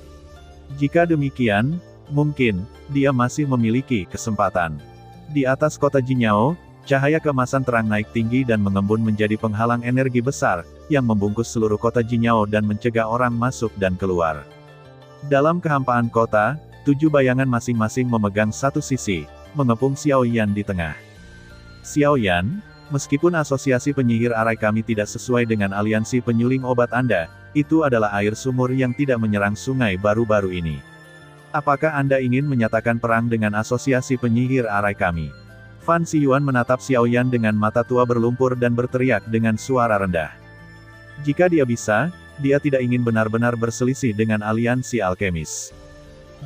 Jika demikian, mungkin, dia masih memiliki kesempatan. Di atas kota Jinyao, cahaya keemasan terang naik tinggi dan mengembun menjadi penghalang energi besar, yang membungkus seluruh kota Jinyao dan mencegah orang masuk dan keluar. Dalam kehampaan kota, 7 bayangan masing-masing memegang satu sisi, mengepung Xiao Yan di tengah. Xiao Yan, meskipun asosiasi penyihir arai kami tidak sesuai dengan aliansi penyuling obat Anda, itu adalah air sumur yang tidak menyerang sungai baru-baru ini. Apakah Anda ingin menyatakan perang dengan asosiasi penyihir arai kami? Fan Ziyuan menatap Xiao Yan dengan mata tua berlumpur dan berteriak dengan suara rendah. Jika dia bisa, dia tidak ingin benar-benar berselisih dengan aliansi alkemis.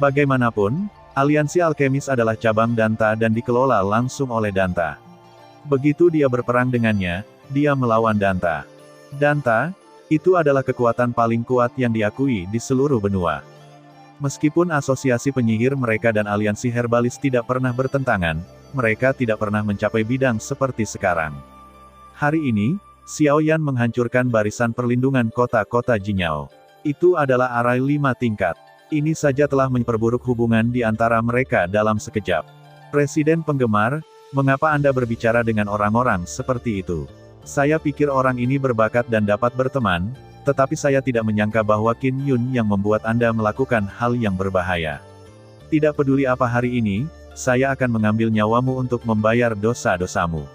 Bagaimanapun, aliansi alkemis adalah cabang Danta dan dikelola langsung oleh Danta. Begitu dia berperang dengannya, dia melawan Danta. Danta, itu adalah kekuatan paling kuat yang diakui di seluruh benua. Meskipun asosiasi penyihir mereka dan aliansi herbalis tidak pernah bertentangan, mereka tidak pernah mencapai bidang seperti sekarang. Hari ini, Xiao Yan menghancurkan barisan perlindungan kota-kota Jinyao. Itu adalah arai 5 tingkat. Ini saja telah memperburuk hubungan di antara mereka dalam sekejap. Presiden penggemar, mengapa Anda berbicara dengan orang-orang seperti itu? Saya pikir orang ini berbakat dan dapat berteman, tetapi saya tidak menyangka bahwa Qin Yun yang membuat Anda melakukan hal yang berbahaya. Tidak peduli apa hari ini, saya akan mengambil nyawamu untuk membayar dosa-dosamu.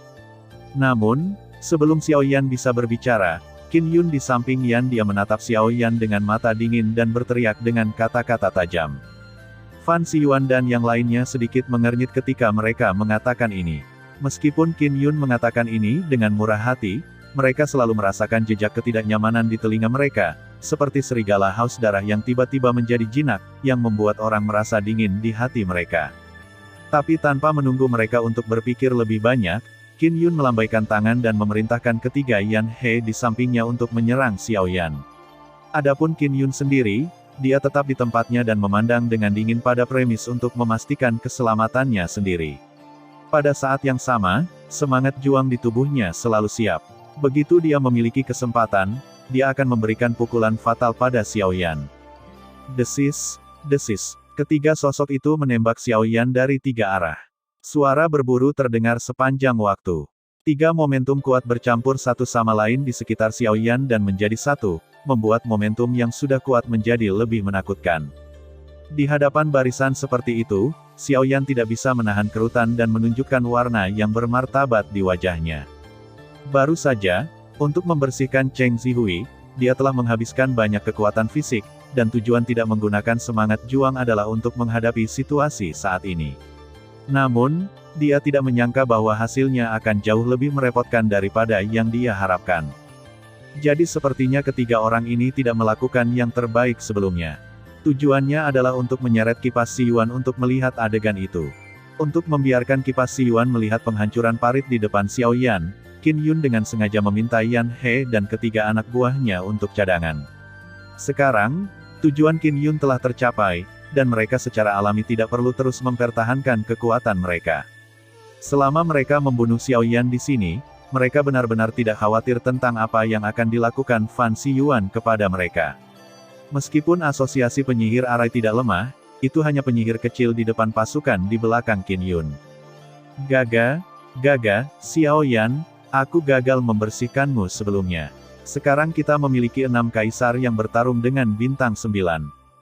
Namun, sebelum Xiao Yan bisa berbicara, Qin Yun di samping Yan dia menatap Xiao Yan dengan mata dingin dan berteriak dengan kata-kata tajam. Fan Ziyuan dan yang lainnya sedikit mengernyit ketika mereka mengatakan ini. Meskipun Qin Yun mengatakan ini dengan murah hati, mereka selalu merasakan jejak ketidaknyamanan di telinga mereka, seperti serigala haus darah yang tiba-tiba menjadi jinak, yang membuat orang merasa dingin di hati mereka. Tapi tanpa menunggu mereka untuk berpikir lebih banyak, Qin Yun melambaikan tangan dan memerintahkan ketiga Yan He di sampingnya untuk menyerang Xiao Yan. Adapun Qin Yun sendiri, dia tetap di tempatnya dan memandang dengan dingin pada premis untuk memastikan keselamatannya sendiri. Pada saat yang sama, semangat juang di tubuhnya selalu siap. Begitu dia memiliki kesempatan, dia akan memberikan pukulan fatal pada Xiao Yan. Desis, desis. Ketiga sosok itu menembak Xiao Yan dari 3 arah. Suara berburu terdengar sepanjang waktu. 3 momentum kuat bercampur satu sama lain di sekitar Xiao Yan dan menjadi satu, membuat momentum yang sudah kuat menjadi lebih menakutkan. Di hadapan barisan seperti itu, Xiao Yan tidak bisa menahan kerutan dan menunjukkan warna yang bermartabat di wajahnya. Baru saja, untuk membersihkan Cheng Zihui, dia telah menghabiskan banyak kekuatan fisik, dan tujuan tidak menggunakan semangat juang adalah untuk menghadapi situasi saat ini. Namun, dia tidak menyangka bahwa hasilnya akan jauh lebih merepotkan daripada yang dia harapkan. Jadi sepertinya ketiga orang ini tidak melakukan yang terbaik sebelumnya. Tujuannya adalah untuk menyeret kipas Ziyuan untuk melihat adegan itu. Untuk membiarkan kipas Ziyuan melihat penghancuran parit di depan Xiao Yan, Qin Yun dengan sengaja meminta Yan He dan ketiga anak buahnya untuk cadangan. Sekarang, tujuan Qin Yun telah tercapai, dan mereka secara alami tidak perlu terus mempertahankan kekuatan mereka. Selama mereka membunuh Xiao Yan di sini, mereka benar-benar tidak khawatir tentang apa yang akan dilakukan Fan Ziyuan kepada mereka. Meskipun asosiasi penyihir arai tidak lemah, itu hanya penyihir kecil di depan pasukan di belakang Qin Yun. Gaga, Xiao Yan, aku gagal membersihkanmu sebelumnya. Sekarang kita memiliki 6 kaisar yang bertarung dengan bintang 9.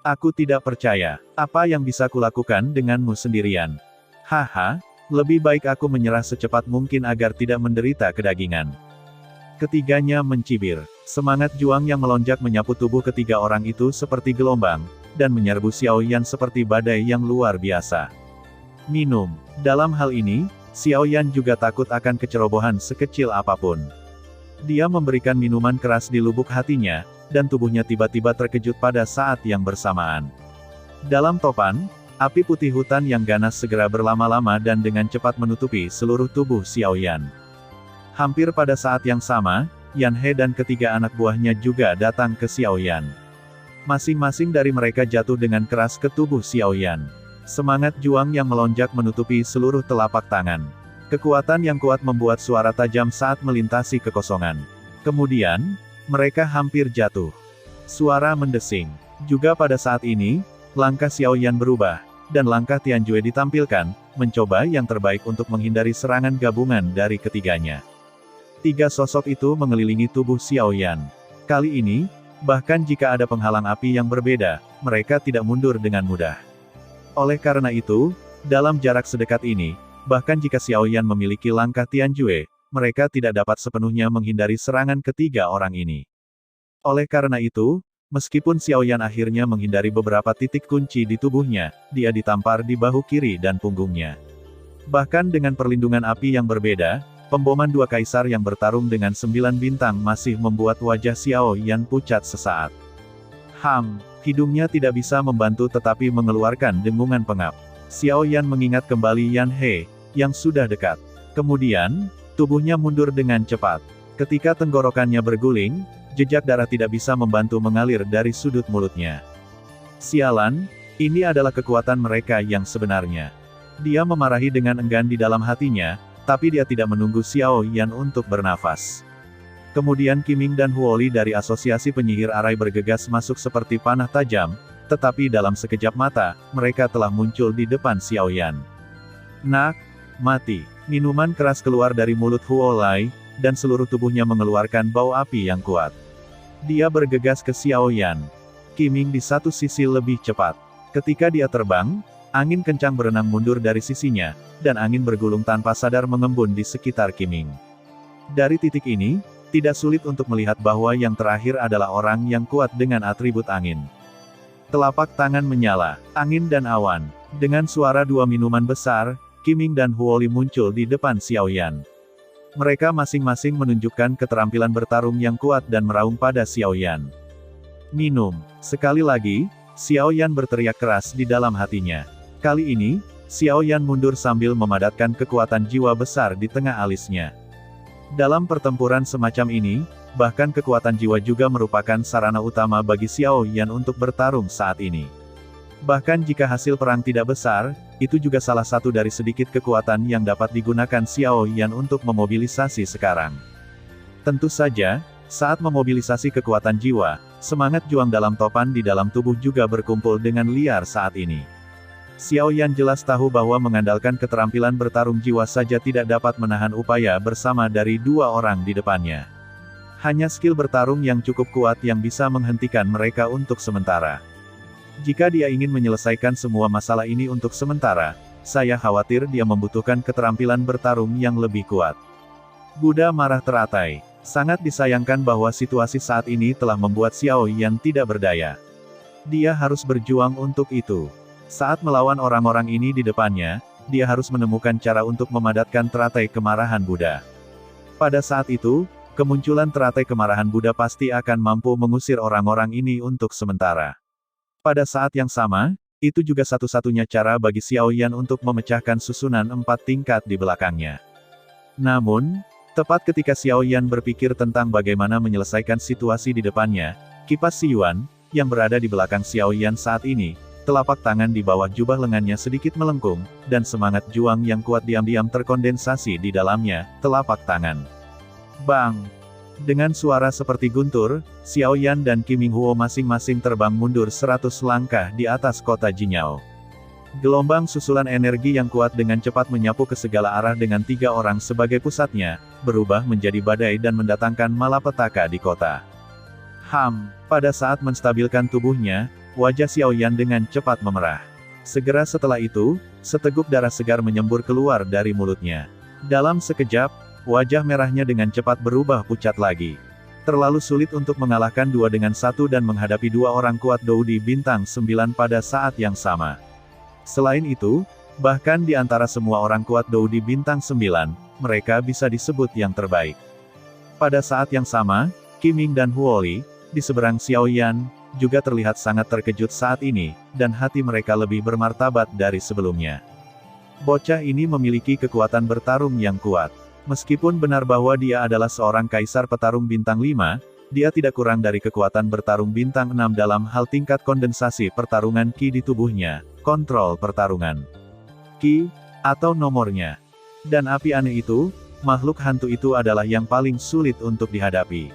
Aku tidak percaya, apa yang bisa kulakukan denganmu sendirian. Haha, lebih baik aku menyerah secepat mungkin agar tidak menderita kedagingan. Ketiganya mencibir. Semangat juang yang melonjak menyapu tubuh ketiga orang itu seperti gelombang, dan menyerbu Xiao Yan seperti badai yang luar biasa. Minum. Dalam hal ini, Xiao Yan juga takut akan kecerobohan sekecil apapun. Dia memberikan minuman keras di lubuk hatinya, dan tubuhnya tiba-tiba terkejut pada saat yang bersamaan. Dalam topan, api putih hutan yang ganas segera berlama-lama dan dengan cepat menutupi seluruh tubuh Xiao Yan. Hampir pada saat yang sama, Yan He dan ketiga anak buahnya juga datang ke Xiao Yan. Masing-masing dari mereka jatuh dengan keras ke tubuh Xiao Yan. Semangat juang yang melonjak menutupi seluruh telapak tangan. Kekuatan yang kuat membuat suara tajam saat melintasi kekosongan. Kemudian, mereka hampir jatuh. Suara mendesing. Juga pada saat ini, langkah Xiao Yan berubah, dan langkah Tianjue ditampilkan, mencoba yang terbaik untuk menghindari serangan gabungan dari ketiganya. 3 sosok itu mengelilingi tubuh Xiao Yan. Kali ini, bahkan jika ada penghalang api yang berbeda, mereka tidak mundur dengan mudah. Oleh karena itu, dalam jarak sedekat ini, bahkan jika Xiao Yan memiliki langkah Tianjue, mereka tidak dapat sepenuhnya menghindari serangan ketiga orang ini. Oleh karena itu, meskipun Xiao Yan akhirnya menghindari beberapa titik kunci di tubuhnya, dia ditampar di bahu kiri dan punggungnya. Bahkan dengan perlindungan api yang berbeda, pemboman dua kaisar yang bertarung dengan 9 bintang masih membuat wajah Xiao Yan pucat sesaat. Hidungnya tidak bisa membantu tetapi mengeluarkan dengungan pengap. Xiao Yan mengingat kembali Yan He, yang sudah dekat. Kemudian, tubuhnya mundur dengan cepat. Ketika tenggorokannya berguling, jejak darah tidak bisa membantu mengalir dari sudut mulutnya. Sialan, ini adalah kekuatan mereka yang sebenarnya. Dia memarahi dengan enggan di dalam hatinya, tapi dia tidak menunggu Xiao Yan untuk bernafas. Kemudian Qiming dan Huoli dari Asosiasi Penyihir Arai bergegas masuk seperti panah tajam, tetapi dalam sekejap mata, mereka telah muncul di depan Xiao Yan. Nak, mati. Minuman keras keluar dari mulut Huolai, dan seluruh tubuhnya mengeluarkan bau api yang kuat. Dia bergegas ke Xiao Yan. Qiming di satu sisi lebih cepat. Ketika dia terbang, angin kencang berenang mundur dari sisinya, dan angin bergulung tanpa sadar mengembun di sekitar Qiming. Dari titik ini, tidak sulit untuk melihat bahwa yang terakhir adalah orang yang kuat dengan atribut angin. Telapak tangan menyala, angin dan awan. Dengan suara dua minuman besar, Qiming dan Huoli muncul di depan Xiao Yan. Mereka masing-masing menunjukkan keterampilan bertarung yang kuat dan meraung pada Xiao Yan. Minum. Sekali lagi, Xiao Yan berteriak keras di dalam hatinya. Kali ini, Xiao Yan mundur sambil memadatkan kekuatan jiwa besar di tengah alisnya. Dalam pertempuran semacam ini, bahkan kekuatan jiwa juga merupakan sarana utama bagi Xiao Yan untuk bertarung saat ini. Bahkan jika hasil perang tidak besar, itu juga salah satu dari sedikit kekuatan yang dapat digunakan Xiao Yan untuk memobilisasi sekarang. Tentu saja, saat memobilisasi kekuatan jiwa, semangat juang dalam topan di dalam tubuh juga berkumpul dengan liar saat ini. Xiao Yan jelas tahu bahwa mengandalkan keterampilan bertarung jiwa saja tidak dapat menahan upaya bersama dari dua orang di depannya. Hanya skill bertarung yang cukup kuat yang bisa menghentikan mereka untuk sementara. Jika dia ingin menyelesaikan semua masalah ini untuk sementara, saya khawatir dia membutuhkan keterampilan bertarung yang lebih kuat. Buddha marah teratai. Sangat disayangkan bahwa situasi saat ini telah membuat Xiao Yan tidak berdaya. Dia harus berjuang untuk itu. Saat melawan orang-orang ini di depannya, dia harus menemukan cara untuk memadatkan teratai kemarahan Buddha. Pada saat itu, kemunculan teratai kemarahan Buddha pasti akan mampu mengusir orang-orang ini untuk sementara. Pada saat yang sama, itu juga satu-satunya cara bagi Xiao Yan untuk memecahkan susunan 4 tingkat di belakangnya. Namun, tepat ketika Xiao Yan berpikir tentang bagaimana menyelesaikan situasi di depannya, kipas Si Yuan, yang berada di belakang Xiao Yan saat ini, telapak tangan di bawah jubah lengannya sedikit melengkung, dan semangat juang yang kuat diam-diam terkondensasi di dalamnya, telapak tangan. Bang! Dengan suara seperti guntur, Xiao Yan dan Qiming Huo masing-masing terbang mundur 100 langkah di atas kota Jinyao. Gelombang susulan energi yang kuat dengan cepat menyapu ke segala arah dengan 3 orang sebagai pusatnya, berubah menjadi badai dan mendatangkan malapetaka di kota. Pada saat menstabilkan tubuhnya, wajah Xiao Yan dengan cepat memerah. Segera setelah itu, seteguk darah segar menyembur keluar dari mulutnya. Dalam sekejap, wajah merahnya dengan cepat berubah pucat lagi. Terlalu sulit untuk mengalahkan 2-1 dan menghadapi 2 orang kuat Dou di bintang 9 pada saat yang sama. Selain itu, bahkan di antara semua orang kuat Dou di bintang 9, mereka bisa disebut yang terbaik. Pada saat yang sama, Qiming dan Huoli, di seberang Xiao Yan, juga terlihat sangat terkejut saat ini, dan hati mereka lebih bermartabat dari sebelumnya. Bocah ini memiliki kekuatan bertarung yang kuat. Meskipun benar bahwa dia adalah seorang kaisar petarung bintang 5, dia tidak kurang dari kekuatan bertarung bintang 6 dalam hal tingkat kondensasi pertarungan Qi di tubuhnya, kontrol pertarungan. Qi, atau nomornya. Dan api aneh itu, makhluk hantu itu adalah yang paling sulit untuk dihadapi.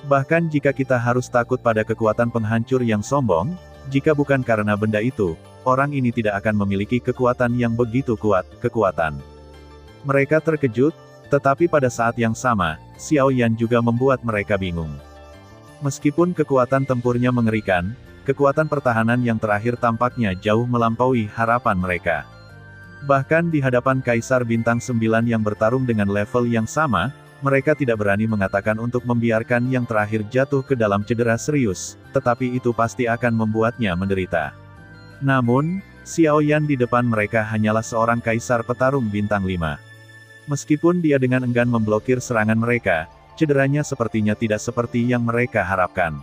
Bahkan jika kita harus takut pada kekuatan penghancur yang sombong, jika bukan karena benda itu, orang ini tidak akan memiliki kekuatan yang begitu kuat, kekuatan. Mereka terkejut, tetapi pada saat yang sama, Xiao Yan juga membuat mereka bingung. Meskipun kekuatan tempurnya mengerikan, kekuatan pertahanan yang terakhir tampaknya jauh melampaui harapan mereka. Bahkan di hadapan Kaisar Bintang 9 yang bertarung dengan level yang sama, mereka tidak berani mengatakan untuk membiarkan yang terakhir jatuh ke dalam cedera serius, tetapi itu pasti akan membuatnya menderita. Namun, Xiao Yan di depan mereka hanyalah seorang kaisar petarung bintang 5. Meskipun dia dengan enggan memblokir serangan mereka, cederanya sepertinya tidak seperti yang mereka harapkan.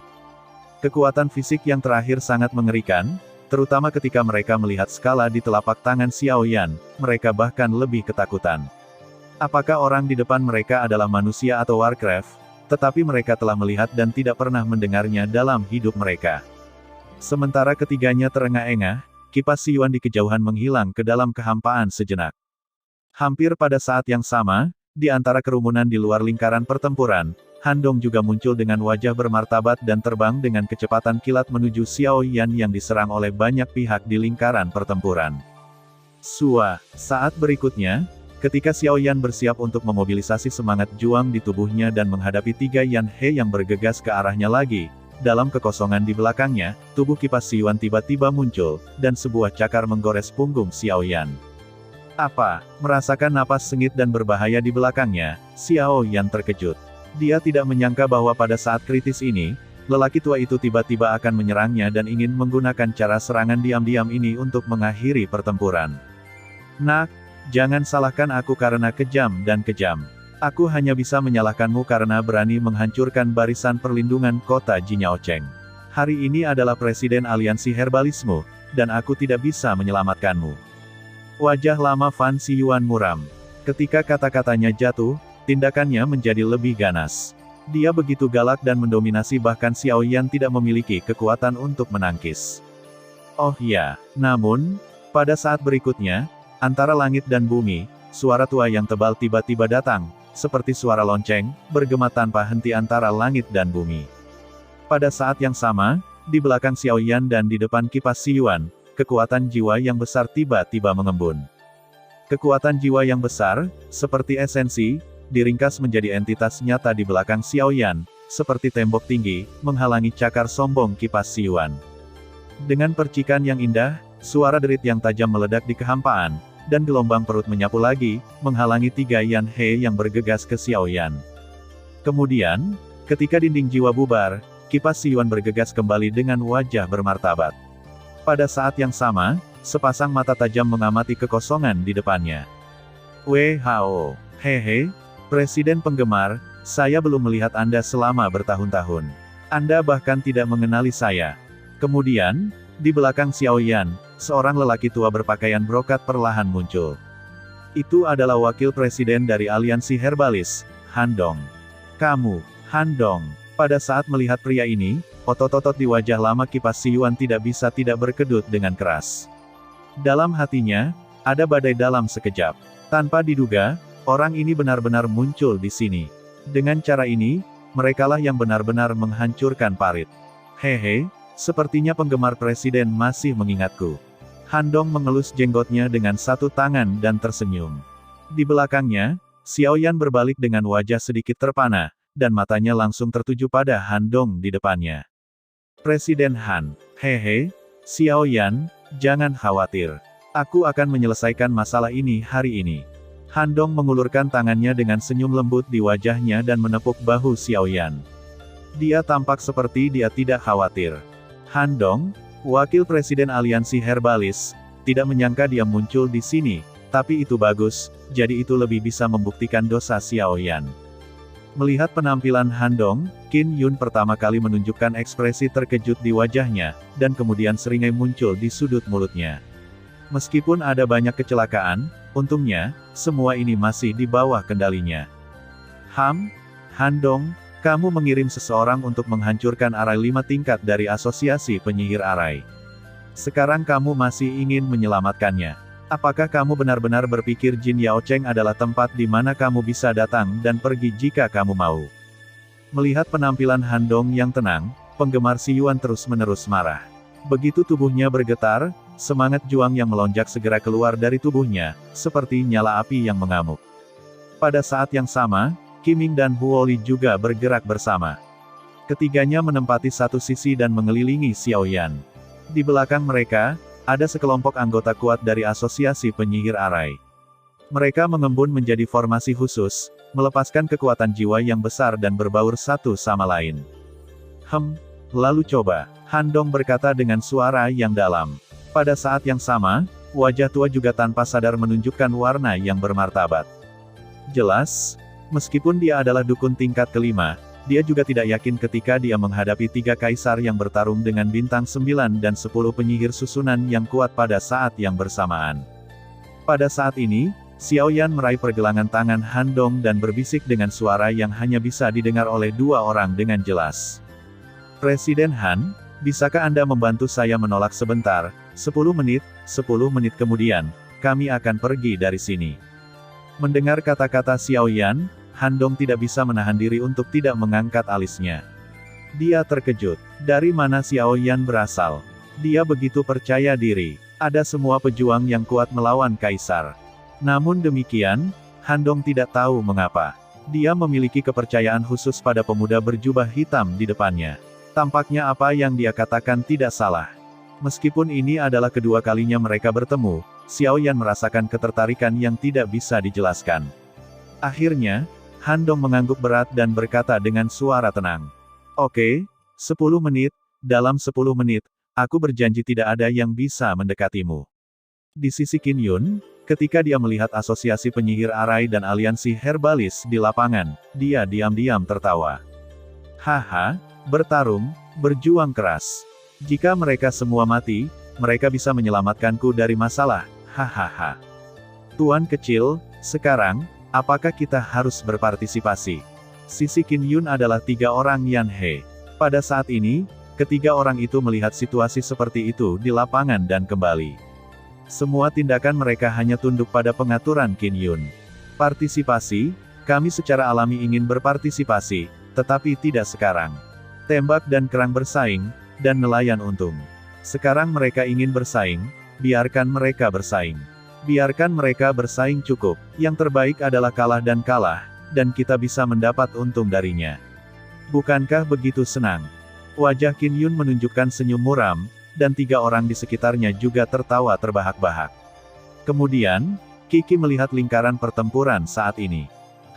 Kekuatan fisik yang terakhir sangat mengerikan, terutama ketika mereka melihat skala di telapak tangan Xiao Yan, mereka bahkan lebih ketakutan. Apakah orang di depan mereka adalah manusia atau Warcraft, tetapi mereka telah melihat dan tidak pernah mendengarnya dalam hidup mereka. Sementara ketiganya terengah-engah, kipas Yuan di kejauhan menghilang ke dalam kehampaan sejenak. Hampir pada saat yang sama, di antara kerumunan di luar lingkaran pertempuran, Han Dong juga muncul dengan wajah bermartabat dan terbang dengan kecepatan kilat menuju Xiao Yan yang diserang oleh banyak pihak di lingkaran pertempuran. Saat berikutnya, ketika Xiao Yan bersiap untuk memobilisasi semangat juang di tubuhnya dan menghadapi 3 Yan He yang bergegas ke arahnya lagi, dalam kekosongan di belakangnya, tubuh kipas Yuan tiba-tiba muncul, dan sebuah cakar menggores punggung Xiao Yan. Merasakan napas sengit dan berbahaya di belakangnya, Xiao Yan terkejut. Dia tidak menyangka bahwa pada saat kritis ini, lelaki tua itu tiba-tiba akan menyerangnya dan ingin menggunakan cara serangan diam-diam ini untuk mengakhiri pertempuran. Nak, jangan salahkan aku karena kejam dan kejam. Aku hanya bisa menyalahkanmu karena berani menghancurkan barisan perlindungan kota Jinyaocheng. Hari ini adalah Presiden Aliansi Herbalisme, dan aku tidak bisa menyelamatkanmu. Wajah lama Fan Xiyuan muram. Ketika kata-katanya jatuh, tindakannya menjadi lebih ganas. Dia begitu galak dan mendominasi bahkan Xiao Yan tidak memiliki kekuatan untuk menangkis. Oh ya, namun, pada saat berikutnya, antara langit dan bumi, suara tua yang tebal tiba-tiba datang, seperti suara lonceng, bergema tanpa henti antara langit dan bumi. Pada saat yang sama, di belakang Xiao Yan dan di depan kipas Xiyuan, kekuatan jiwa yang besar tiba-tiba mengembun. Kekuatan jiwa yang besar, seperti esensi, diringkas menjadi entitas nyata di belakang Xiao Yan, seperti tembok tinggi, menghalangi cakar sombong kipas Xiyuan. Dengan percikan yang indah, suara derit yang tajam meledak di kehampaan, dan gelombang perut menyapu lagi, menghalangi 3 Yan He yang bergegas ke Xiao Yan. Kemudian, ketika dinding jiwa bubar, kipas Xiyuan bergegas kembali dengan wajah bermartabat. Pada saat yang sama, sepasang mata tajam mengamati kekosongan di depannya. Wei Hao, hehe, Presiden penggemar, saya belum melihat Anda selama bertahun-tahun. Anda bahkan tidak mengenali saya. Kemudian, di belakang Xiao Yan, seorang lelaki tua berpakaian brokat perlahan muncul. Itu adalah wakil presiden dari Aliansi Herbalis, Han Dong. Kamu, Han Dong. Pada saat melihat pria ini, otot-otot di wajah lama kipas Xiyuan tidak bisa tidak berkedut dengan keras. Dalam hatinya, ada badai dalam sekejap. Tanpa diduga, orang ini benar-benar muncul di sini. Dengan cara ini, merekalah yang benar-benar menghancurkan parit. Hehe, sepertinya penggemar presiden masih mengingatku. Han Dong mengelus jenggotnya dengan satu tangan dan tersenyum. Di belakangnya, Xiao Yan berbalik dengan wajah sedikit terpana, dan matanya langsung tertuju pada Han Dong di depannya. Presiden Han, hehe, Xiao Yan, jangan khawatir. Aku akan menyelesaikan masalah ini hari ini. Han Dong mengulurkan tangannya dengan senyum lembut di wajahnya dan menepuk bahu Xiao Yan. Dia tampak seperti dia tidak khawatir. Han Dong, wakil presiden Aliansi Herbalis, tidak menyangka dia muncul di sini, tapi itu bagus, jadi itu lebih bisa membuktikan dosa Xiao Yan. Melihat penampilan Han Dong, Qin Yun pertama kali menunjukkan ekspresi terkejut di wajahnya, dan kemudian seringai muncul di sudut mulutnya. Meskipun ada banyak kecelakaan, untungnya, semua ini masih di bawah kendalinya. Han Dong, kamu mengirim seseorang untuk menghancurkan arai 5 tingkat dari Asosiasi Penyihir Arai. Sekarang kamu masih ingin menyelamatkannya. Apakah kamu benar-benar berpikir Jinyaocheng adalah tempat di mana kamu bisa datang dan pergi jika kamu mau? Melihat penampilan Han Dong yang tenang, penggemar Xiyuan terus-menerus marah. Begitu tubuhnya bergetar, semangat juang yang melonjak segera keluar dari tubuhnya, seperti nyala api yang mengamuk. Pada saat yang sama, Qiming dan Huoli juga bergerak bersama. Ketiganya menempati satu sisi dan mengelilingi Xiao Yan. Di belakang mereka, ada sekelompok anggota kuat dari Asosiasi Penyihir Arai. Mereka mengembun menjadi formasi khusus, melepaskan kekuatan jiwa yang besar dan berbaur satu sama lain. Lalu coba, Han Dong berkata dengan suara yang dalam. Pada saat yang sama, wajah tua juga tanpa sadar menunjukkan warna yang bermartabat. Jelas, meskipun dia adalah dukun tingkat kelima, dia juga tidak yakin ketika dia menghadapi 3 kaisar yang bertarung dengan bintang 9 dan 10 penyihir susunan yang kuat pada saat yang bersamaan. Pada saat ini, Xiao Yan meraih pergelangan tangan Han Dong dan berbisik dengan suara yang hanya bisa didengar oleh 2 orang dengan jelas. Presiden Han, bisakah Anda membantu saya menolak sebentar? 10 menit kemudian, kami akan pergi dari sini. Mendengar kata-kata Xiao Yan, Han Dong tidak bisa menahan diri untuk tidak mengangkat alisnya. Dia terkejut. Dari mana Xiao Yan berasal? Dia begitu percaya diri. Ada semua pejuang yang kuat melawan kaisar. Namun demikian, Han Dong tidak tahu mengapa. Dia memiliki kepercayaan khusus pada pemuda berjubah hitam di depannya. Tampaknya apa yang dia katakan tidak salah. Meskipun ini adalah kedua kalinya mereka bertemu, Xiao Yan merasakan ketertarikan yang tidak bisa dijelaskan. Akhirnya, Han Dong mengangguk berat dan berkata dengan suara tenang. Oke, 10 menit, dalam 10 menit, aku berjanji tidak ada yang bisa mendekatimu. Di sisi Qin Yun, ketika dia melihat asosiasi penyihir arai dan aliansi herbalis di lapangan, dia diam-diam tertawa. Haha, bertarung, berjuang keras. Jika mereka semua mati, mereka bisa menyelamatkanku dari masalah, hahaha. Tuan kecil, sekarang, apakah kita harus berpartisipasi? Sisi Qin Yun adalah 3 orang Yan He. Pada saat ini, ketiga orang itu melihat situasi seperti itu di lapangan dan kembali. Semua tindakan mereka hanya tunduk pada pengaturan Qin Yun. Partisipasi, kami secara alami ingin berpartisipasi, tetapi tidak sekarang. Tembak dan kerang bersaing, dan nelayan untung. Sekarang mereka ingin bersaing, biarkan mereka bersaing. Biarkan mereka bersaing cukup, yang terbaik adalah kalah, dan kita bisa mendapat untung darinya. Bukankah begitu senang? Wajah Qin Yun menunjukkan senyum muram, dan 3 orang di sekitarnya juga tertawa terbahak-bahak. Kemudian, Kiki melihat lingkaran pertempuran saat ini.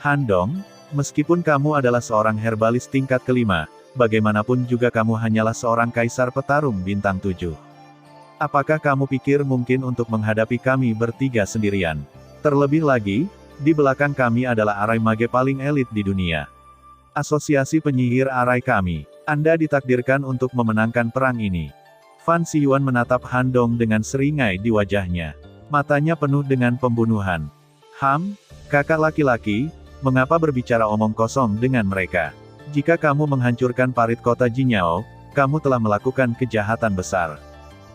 Han Dong, meskipun kamu adalah seorang herbalis tingkat kelima, bagaimanapun juga kamu hanyalah seorang kaisar petarung bintang 7. Apakah kamu pikir mungkin untuk menghadapi kami bertiga sendirian? Terlebih lagi, di belakang kami adalah arai mage paling elit di dunia. Asosiasi penyihir arai kami. Anda ditakdirkan untuk memenangkan perang ini. Fan Xiyuan menatap Han Dong dengan seringai di wajahnya. Matanya penuh dengan pembunuhan. Kakak laki-laki, mengapa berbicara omong kosong dengan mereka? Jika kamu menghancurkan parit kota Jinyao, kamu telah melakukan kejahatan besar.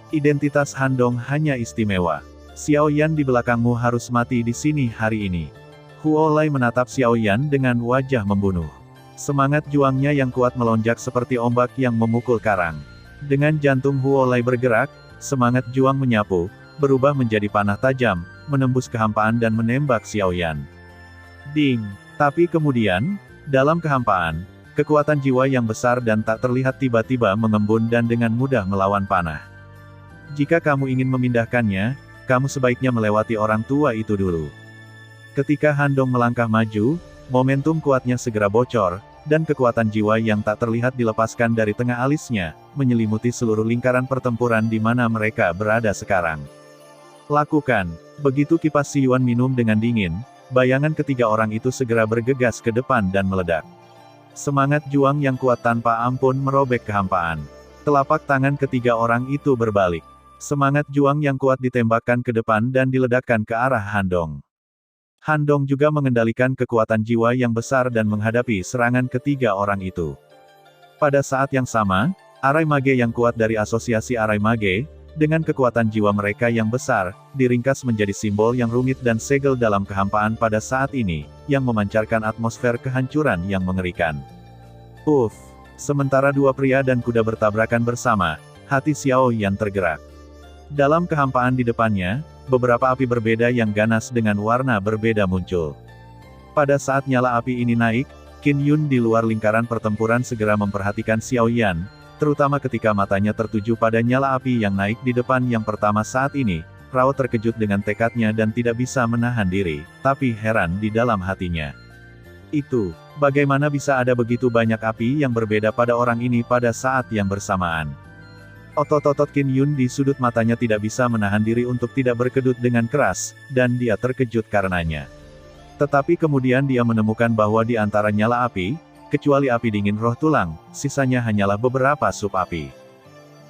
Identitas Han Dong hanya istimewa. Xiao Yan di belakangmu harus mati di sini hari ini. Huo Lai menatap Xiao Yan dengan wajah membunuh. Semangat juangnya yang kuat melonjak seperti ombak yang memukul karang. Dengan jantung Huo Lai bergerak, semangat juang menyapu, berubah menjadi panah tajam, menembus kehampaan dan menembak Xiao Yan. Ding! Tapi kemudian, dalam kehampaan, kekuatan jiwa yang besar dan tak terlihat tiba-tiba mengembun dan dengan mudah melawan panah. Jika kamu ingin memindahkannya, kamu sebaiknya melewati orang tua itu dulu. Ketika Han Dong melangkah maju, momentum kuatnya segera bocor, dan kekuatan jiwa yang tak terlihat dilepaskan dari tengah alisnya, menyelimuti seluruh lingkaran pertempuran di mana mereka berada sekarang. Lakukan. Begitu kipas Xiyuan minum dengan dingin, bayangan ketiga orang itu segera bergegas ke depan dan meledak. Semangat juang yang kuat tanpa ampun merobek kehampaan. Telapak tangan ketiga orang itu berbalik. Semangat juang yang kuat ditembakkan ke depan dan diledakkan ke arah Han Dong. Han Dong juga mengendalikan kekuatan jiwa yang besar dan menghadapi serangan ketiga orang itu. Pada saat yang sama, arai mage yang kuat dari asosiasi arai mage, dengan kekuatan jiwa mereka yang besar, diringkas menjadi simbol yang rumit dan segel dalam kehampaan pada saat ini, yang memancarkan atmosfer kehancuran yang mengerikan. Sementara dua pria dan kuda bertabrakan bersama, hati Xiao Yan tergerak. Dalam kehampaan di depannya, beberapa api berbeda yang ganas dengan warna berbeda muncul. Pada saat nyala api ini naik, Qin Yun di luar lingkaran pertempuran segera memperhatikan Xiao Yan, terutama ketika matanya tertuju pada nyala api yang naik di depan yang pertama saat ini. Rao terkejut dengan tekadnya dan tidak bisa menahan diri, tapi heran di dalam hatinya. Bagaimana bisa ada begitu banyak api yang berbeda pada orang ini pada saat yang bersamaan? Otot-otot Qin Yun di sudut matanya tidak bisa menahan diri untuk tidak berkedut dengan keras, dan dia terkejut karenanya. Tetapi kemudian dia menemukan bahwa di antara nyala api, kecuali api dingin roh tulang, sisanya hanyalah beberapa sub api.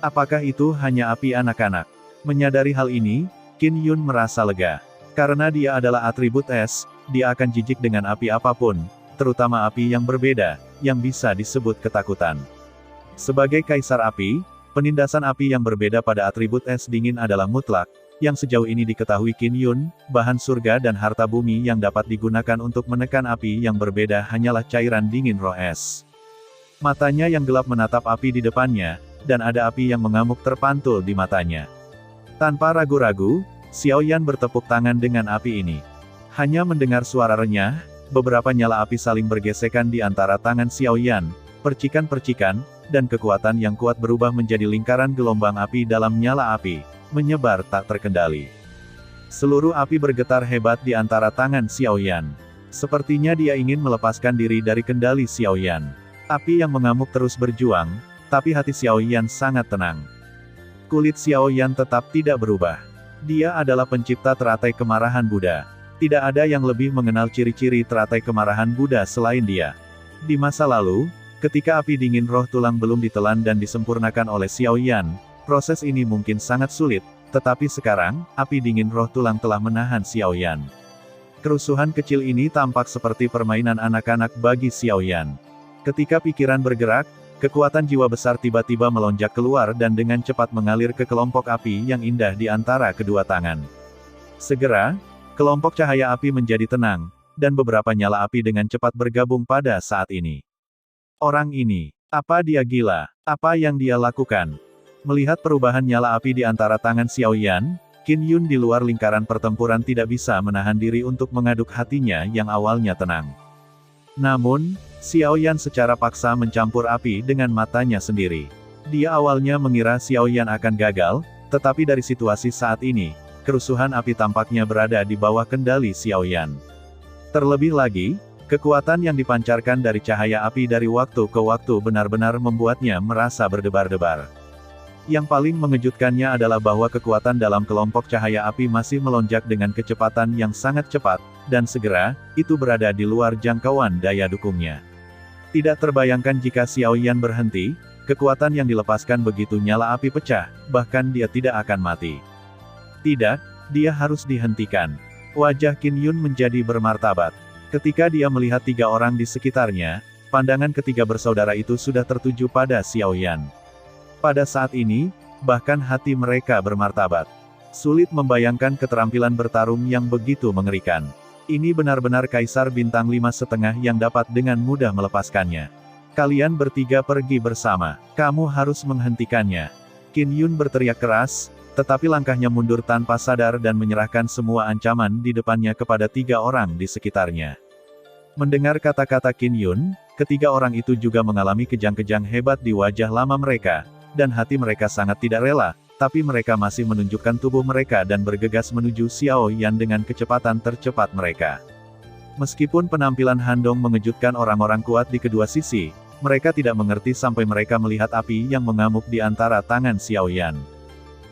Apakah itu hanya api anak-anak? Menyadari hal ini, Qin Yun merasa lega. Karena dia adalah atribut es, dia akan jijik dengan api apapun, terutama api yang berbeda, yang bisa disebut ketakutan. Sebagai kaisar api, penindasan api yang berbeda pada atribut es dingin adalah mutlak, yang sejauh ini diketahui Qin Yun, bahan surga dan harta bumi yang dapat digunakan untuk menekan api yang berbeda hanyalah cairan dingin roh es. Matanya yang gelap menatap api di depannya, dan ada api yang mengamuk terpantul di matanya. Tanpa ragu-ragu, Xiao Yan bertepuk tangan dengan api ini. Hanya mendengar suara renyah, beberapa nyala api saling bergesekan di antara tangan Xiao Yan, percikan-percikan, dan kekuatan yang kuat berubah menjadi lingkaran gelombang api dalam nyala api, menyebar tak terkendali. Seluruh api bergetar hebat di antara tangan Xiao Yan. Sepertinya dia ingin melepaskan diri dari kendali Xiao Yan. Api yang mengamuk terus berjuang, tapi hati Xiao Yan sangat tenang. Kulit Xiao Yan tetap tidak berubah. Dia adalah pencipta teratai kemarahan Buddha. Tidak ada yang lebih mengenal ciri-ciri teratai kemarahan Buddha selain dia. Di masa lalu, ketika api dingin roh tulang belum ditelan dan disempurnakan oleh Xiao Yan, proses ini mungkin sangat sulit, tetapi sekarang, api dingin roh tulang telah menahan Xiao Yan. Kerusuhan kecil ini tampak seperti permainan anak-anak bagi Xiao Yan. Ketika pikiran bergerak, kekuatan jiwa besar tiba-tiba melonjak keluar dan dengan cepat mengalir ke kelompok api yang indah di antara kedua tangan. Segera, kelompok cahaya api menjadi tenang, dan beberapa nyala api dengan cepat bergabung pada saat ini. Orang ini, apa dia gila? Apa yang dia lakukan? Melihat perubahan nyala api di antara tangan Xiao Yan, Qin Yun di luar lingkaran pertempuran tidak bisa menahan diri untuk mengaduk hatinya yang awalnya tenang. Namun, Xiao Yan secara paksa mencampur api dengan matanya sendiri. Dia awalnya mengira Xiao Yan akan gagal, tetapi dari situasi saat ini, kerusuhan api tampaknya berada di bawah kendali Xiao Yan. Terlebih lagi, kekuatan yang dipancarkan dari cahaya api dari waktu ke waktu benar-benar membuatnya merasa berdebar-debar. Yang paling mengejutkannya adalah bahwa kekuatan dalam kelompok cahaya api masih melonjak dengan kecepatan yang sangat cepat, dan segera, itu berada di luar jangkauan daya dukungnya. Tidak terbayangkan jika Xiao Yan berhenti, kekuatan yang dilepaskan begitu nyala api pecah, bahkan dia tidak akan mati. Tidak, dia harus dihentikan. Wajah Qin Yun menjadi bermartabat. Ketika dia melihat tiga orang di sekitarnya, pandangan ketiga bersaudara itu sudah tertuju pada Xiao Yan. Pada saat ini, bahkan hati mereka bermartabat. Sulit membayangkan keterampilan bertarung yang begitu mengerikan. Ini benar-benar Kaisar Bintang 5,5 yang dapat dengan mudah melepaskannya. Kalian bertiga pergi bersama. Kamu harus menghentikannya. Qin Yun berteriak keras, tetapi langkahnya mundur tanpa sadar dan menyerahkan semua ancaman di depannya kepada tiga orang di sekitarnya. Mendengar kata-kata Qin Yun, ketiga orang itu juga mengalami kejang-kejang hebat di wajah lama mereka, dan hati mereka sangat tidak rela, tapi mereka masih menunjukkan tubuh mereka dan bergegas menuju Xiao Yan dengan kecepatan tercepat mereka. Meskipun penampilan Han Dong mengejutkan orang-orang kuat di kedua sisi, mereka tidak mengerti sampai mereka melihat api yang mengamuk di antara tangan Xiao Yan.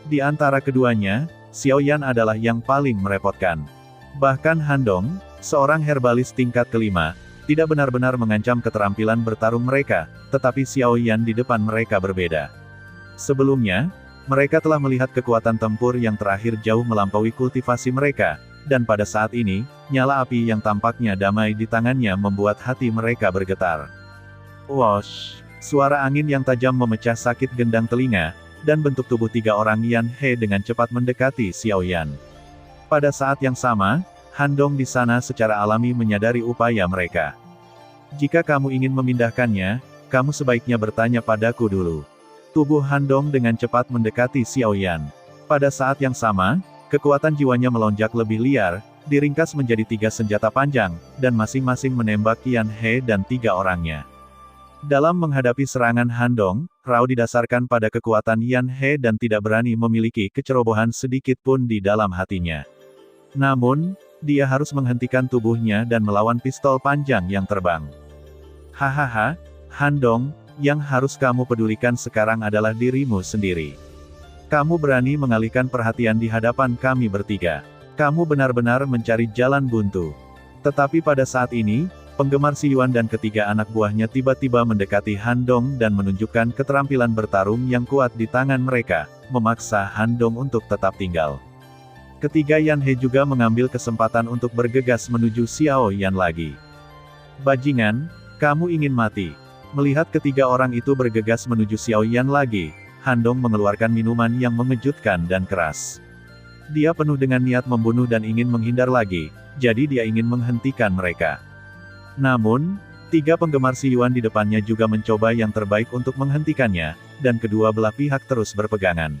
Di antara keduanya, Xiao Yan adalah yang paling merepotkan. Bahkan Han Dong, seorang herbalis tingkat kelima, tidak benar-benar mengancam keterampilan bertarung mereka, tetapi Xiao Yan di depan mereka berbeda. Sebelumnya, mereka telah melihat kekuatan tempur yang terakhir jauh melampaui kultivasi mereka, dan pada saat ini, nyala api yang tampaknya damai di tangannya membuat hati mereka bergetar. Wosh! Suara angin yang tajam memecah sakit gendang telinga, dan bentuk tubuh tiga orang Yan He dengan cepat mendekati Xiao Yan. Pada saat yang sama, Han Dong di sana secara alami menyadari upaya mereka. Jika kamu ingin memindahkannya, kamu sebaiknya bertanya padaku dulu. Tubuh Han Dong dengan cepat mendekati Xiao Yan. Pada saat yang sama, kekuatan jiwanya melonjak lebih liar, diringkas menjadi tiga senjata panjang, dan masing-masing menembak Yan He dan tiga orangnya. Dalam menghadapi serangan Han Dong, Rao didasarkan pada kekuatan Yan He dan tidak berani memiliki kecerobohan sedikit pun di dalam hatinya. Namun, dia harus menghentikan tubuhnya dan melawan pistol panjang yang terbang. Hahaha, Han Dong, Yang harus kamu pedulikan sekarang adalah dirimu sendiri. Kamu berani mengalihkan perhatian di hadapan kami bertiga. Kamu benar-benar mencari jalan buntu. Tetapi pada saat ini, penggemar Si Yuan dan ketiga anak buahnya tiba-tiba mendekati Han Dong dan menunjukkan keterampilan bertarung yang kuat di tangan mereka, memaksa Han Dong untuk tetap tinggal. Ketiga Yan He juga mengambil kesempatan untuk bergegas menuju Xiao Yan lagi. Bajingan, kamu ingin mati. Melihat ketiga orang itu bergegas menuju Xiao Yan lagi, Han Dong mengeluarkan minuman yang mengejutkan dan keras. Dia penuh dengan niat membunuh dan ingin menghindar lagi, jadi dia ingin menghentikan mereka. Namun, tiga penggemar Si Yuan di depannya juga mencoba yang terbaik untuk menghentikannya, dan kedua belah pihak terus berpegangan.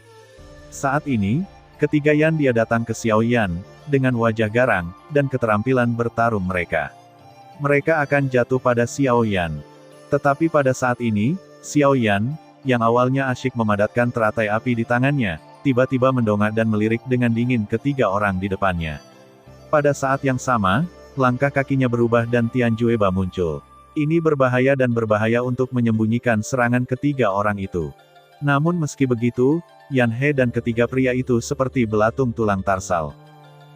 Saat ini, ketiga Yan dia datang ke Xiao Yan, dengan wajah garang, dan keterampilan bertarung mereka. Mereka akan jatuh pada Xiao Yan. Tetapi pada saat ini, Xiao Yan, yang awalnya asyik memadatkan teratai api di tangannya, tiba-tiba mendongak dan melirik dengan dingin ketiga orang di depannya. Pada saat yang sama, langkah kakinya berubah dan Tian Jueba muncul. Ini berbahaya dan berbahaya untuk menyembunyikan serangan ketiga orang itu. Namun meski begitu, Yan He dan ketiga pria itu seperti belatung tulang tarsal.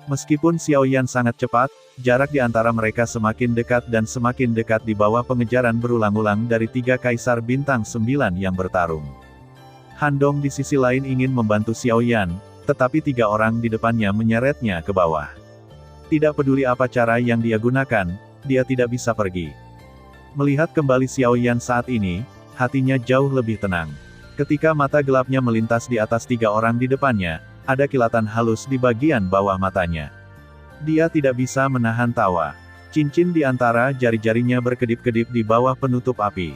Meskipun Xiao Yan sangat cepat, jarak di antara mereka semakin dekat dan semakin dekat di bawah pengejaran berulang-ulang dari tiga kaisar bintang 9 yang bertarung. Han Dong di sisi lain ingin membantu Xiao Yan, tetapi tiga orang di depannya menyeretnya ke bawah. Tidak peduli apa cara yang dia gunakan, dia tidak bisa pergi. Melihat kembali Xiao Yan saat ini, hatinya jauh lebih tenang. Ketika mata gelapnya melintas di atas tiga orang di depannya, ada kilatan halus di bagian bawah matanya. Dia tidak bisa menahan tawa. Cincin di antara jari-jarinya berkedip-kedip di bawah penutup api.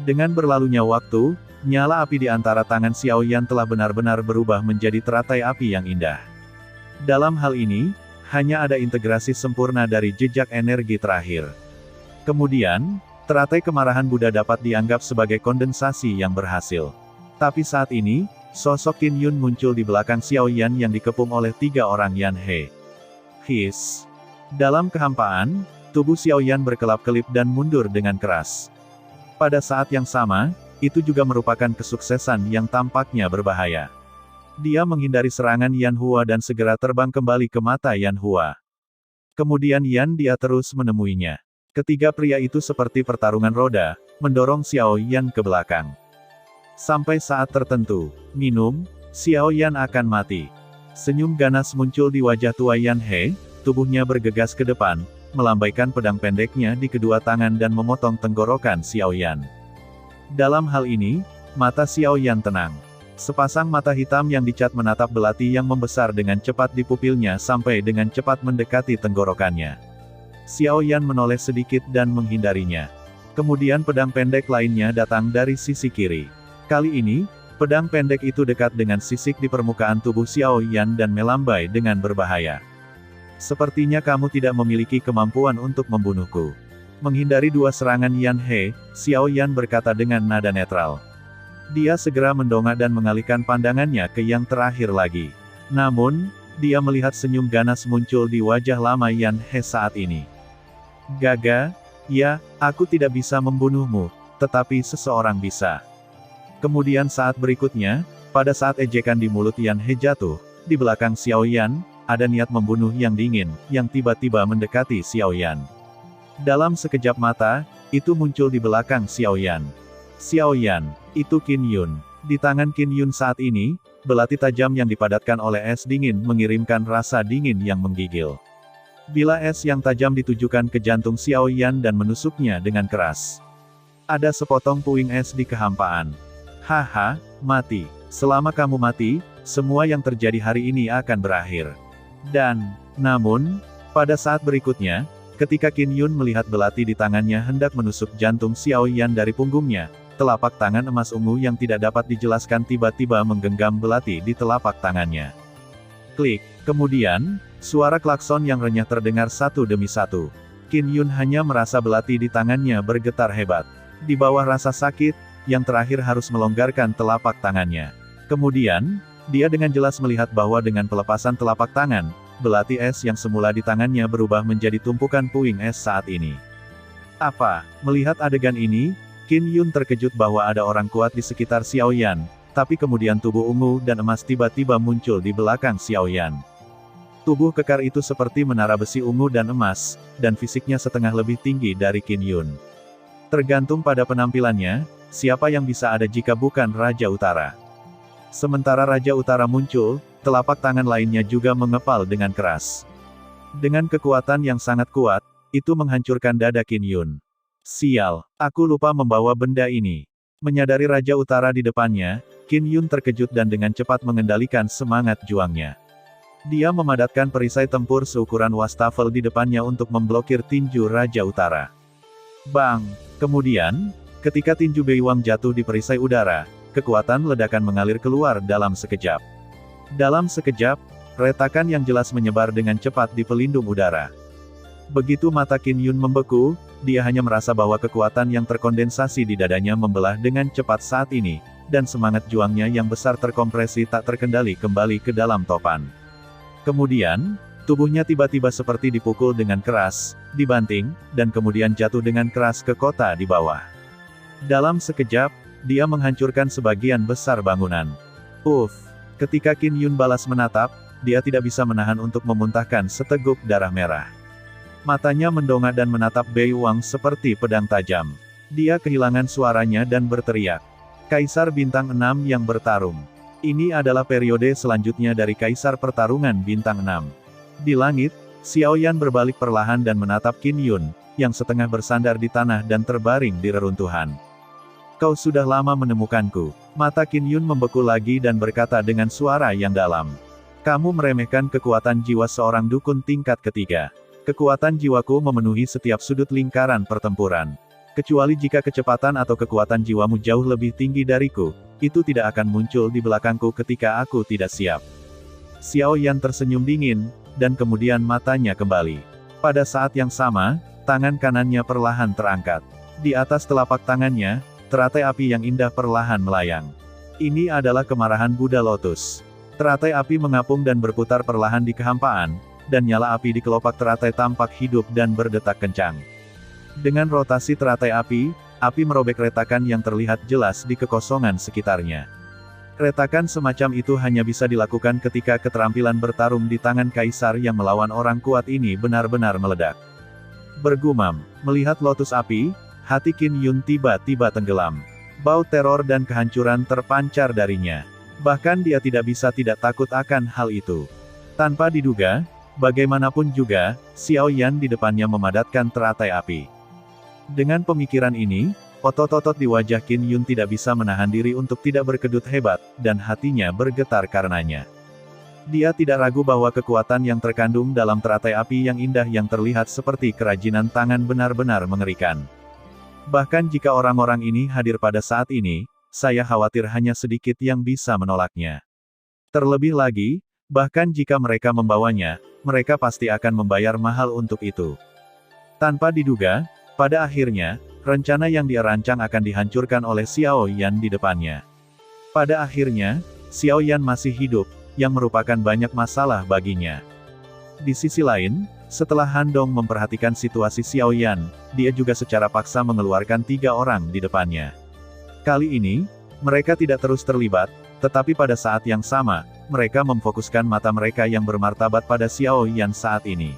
Dengan berlalunya waktu, nyala api di antara tangan Xiao Yan telah benar-benar berubah menjadi teratai api yang indah. Dalam hal ini, hanya ada integrasi sempurna dari jejak energi terakhir. Kemudian, teratai kemarahan Buddha dapat dianggap sebagai kondensasi yang berhasil. Tapi saat ini, sosok Qin Yun muncul di belakang Xiao Yan yang dikepung oleh tiga orang Yan He. His. Dalam kehampaan, tubuh Xiao Yan berkelap-kelip dan mundur dengan keras. Pada saat yang sama, itu juga merupakan kesuksesan yang tampaknya berbahaya. Dia menghindari serangan Yan Hua dan segera terbang kembali ke mata Yan Hua. Kemudian Yan dia terus menemuinya. Ketiga pria itu seperti pertarungan roda, mendorong Xiao Yan ke belakang. Sampai saat tertentu, minum, Xiao Yan akan mati. Senyum ganas muncul di wajah tua Yan He, tubuhnya bergegas ke depan, melambaikan pedang pendeknya di kedua tangan dan memotong tenggorokan Xiao Yan. Dalam hal ini, mata Xiao Yan tenang. Sepasang mata hitam yang dicat menatap belati yang membesar dengan cepat di pupilnya sampai dengan cepat mendekati tenggorokannya. Xiao Yan menoleh sedikit dan menghindarinya. Kemudian pedang pendek lainnya datang dari sisi kiri. Kali ini, pedang pendek itu dekat dengan sisik di permukaan tubuh Xiao Yan dan melambai dengan berbahaya. Sepertinya kamu tidak memiliki kemampuan untuk membunuhku. Menghindari dua serangan Yan He, Xiao Yan berkata dengan nada netral. Dia segera mendongak dan mengalihkan pandangannya ke yang terakhir lagi. Namun, dia melihat senyum ganas muncul di wajah lama Yan He saat ini. Gaga, ya, aku tidak bisa membunuhmu, tetapi seseorang bisa. Kemudian saat berikutnya, pada saat ejekan di mulut Yan He jatuh, di belakang Xiao Yan, ada niat membunuh yang dingin, yang tiba-tiba mendekati Xiao Yan. Dalam sekejap mata, itu muncul di belakang Xiao Yan. Xiao Yan, itu Qin Yun. Di tangan Qin Yun saat ini, belati tajam yang dipadatkan oleh es dingin mengirimkan rasa dingin yang menggigil. Bila es yang tajam ditujukan ke jantung Xiao Yan dan menusuknya dengan keras. Ada sepotong puing es di kehampaan. Haha, mati. Selama kamu mati, semua yang terjadi hari ini akan berakhir. Namun, pada saat berikutnya, ketika Qin Yun melihat belati di tangannya hendak menusuk jantung Xiao Yan dari punggungnya, telapak tangan emas ungu yang tidak dapat dijelaskan tiba-tiba menggenggam belati di telapak tangannya. Klik. Kemudian, suara klakson yang renyah terdengar satu demi satu. Qin Yun hanya merasa belati di tangannya bergetar hebat. Di bawah rasa sakit, yang terakhir harus melonggarkan telapak tangannya. Kemudian, dia dengan jelas melihat bahwa dengan pelepasan telapak tangan, belati es yang semula di tangannya berubah menjadi tumpukan puing es saat ini. Apa? Melihat adegan ini, Qin Yun terkejut bahwa ada orang kuat di sekitar Xiao Yan, tapi kemudian tubuh ungu dan emas tiba-tiba muncul di belakang Xiao Yan. Tubuh kekar itu seperti menara besi ungu dan emas, dan fisiknya setengah lebih tinggi dari Qin Yun. Tergantung pada penampilannya, siapa yang bisa ada jika bukan Raja Utara. Sementara Raja Utara muncul, telapak tangan lainnya juga mengepal dengan keras. Dengan kekuatan yang sangat kuat, itu menghancurkan dada Qin Yun. Sial, aku lupa membawa benda ini. Menyadari Raja Utara di depannya, Qin Yun terkejut dan dengan cepat mengendalikan semangat juangnya. Dia memadatkan perisai tempur seukuran wastafel di depannya untuk memblokir tinju Raja Utara. Bang! Kemudian, ketika tinju Beiwang jatuh di perisai udara, kekuatan ledakan mengalir keluar dalam sekejap. Dalam sekejap, retakan yang jelas menyebar dengan cepat di pelindung udara. Begitu mata Qin Yun membeku, dia hanya merasa bahwa kekuatan yang terkondensasi di dadanya membelah dengan cepat saat ini, dan semangat juangnya yang besar terkompresi tak terkendali kembali ke dalam topan. Kemudian, tubuhnya tiba-tiba seperti dipukul dengan keras, dibanting, dan kemudian jatuh dengan keras ke kota di bawah. Dalam sekejap, dia menghancurkan sebagian besar bangunan. Uff! Ketika Qin Yun balas menatap, dia tidak bisa menahan untuk memuntahkan seteguk darah merah. Matanya mendongak dan menatap Beiwang seperti pedang tajam. Dia kehilangan suaranya dan berteriak. Kaisar Bintang 6 yang bertarung. Ini adalah periode selanjutnya dari Kaisar Pertarungan Bintang 6. Di langit, Xiao Yan berbalik perlahan dan menatap Qin Yun, yang setengah bersandar di tanah dan terbaring di reruntuhan. Kau sudah lama menemukanku. Mata Qin Yun membeku lagi dan berkata dengan suara yang dalam. Kamu meremehkan kekuatan jiwa seorang dukun tingkat ketiga. Kekuatan jiwaku memenuhi setiap sudut lingkaran pertempuran. Kecuali jika kecepatan atau kekuatan jiwamu jauh lebih tinggi dariku, itu tidak akan muncul di belakangku ketika aku tidak siap. Xiao Yan tersenyum dingin, dan kemudian matanya kembali. Pada saat yang sama, tangan kanannya perlahan terangkat. Di atas telapak tangannya, teratai api yang indah perlahan melayang. Ini adalah kemarahan Buddha Lotus. Teratai api mengapung dan berputar perlahan di kehampaan, dan nyala api di kelopak teratai tampak hidup dan berdetak kencang. Dengan rotasi teratai api merobek retakan yang terlihat jelas di kekosongan sekitarnya. Retakan semacam itu hanya bisa dilakukan ketika keterampilan bertarung di tangan kaisar yang melawan orang kuat ini benar-benar meledak. Bergumam, melihat lotus api, hati Qin Yun tiba-tiba tenggelam. Bau teror dan kehancuran terpancar darinya. Bahkan dia tidak bisa tidak takut akan hal itu. Tanpa diduga, bagaimanapun juga, Xiao Yan di depannya memadatkan teratai api. Dengan pemikiran ini, otot-otot di wajah Qin Yun tidak bisa menahan diri untuk tidak berkedut hebat, dan hatinya bergetar karenanya. Dia tidak ragu bahwa kekuatan yang terkandung dalam teratai api yang indah yang terlihat seperti kerajinan tangan benar-benar mengerikan. Bahkan jika orang-orang ini hadir pada saat ini, saya khawatir hanya sedikit yang bisa menolaknya. Terlebih lagi, bahkan jika mereka membawanya, mereka pasti akan membayar mahal untuk itu. Tanpa diduga, pada akhirnya, rencana yang dia rancang akan dihancurkan oleh Xiao Yan di depannya. Pada akhirnya, Xiao Yan masih hidup, yang merupakan banyak masalah baginya. Di sisi lain, setelah Han Dong memperhatikan situasi Xiao Yan, dia juga secara paksa mengeluarkan 3 orang di depannya. Kali ini, mereka tidak terus terlibat, tetapi pada saat yang sama, mereka memfokuskan mata mereka yang bermartabat pada Xiao Yan saat ini.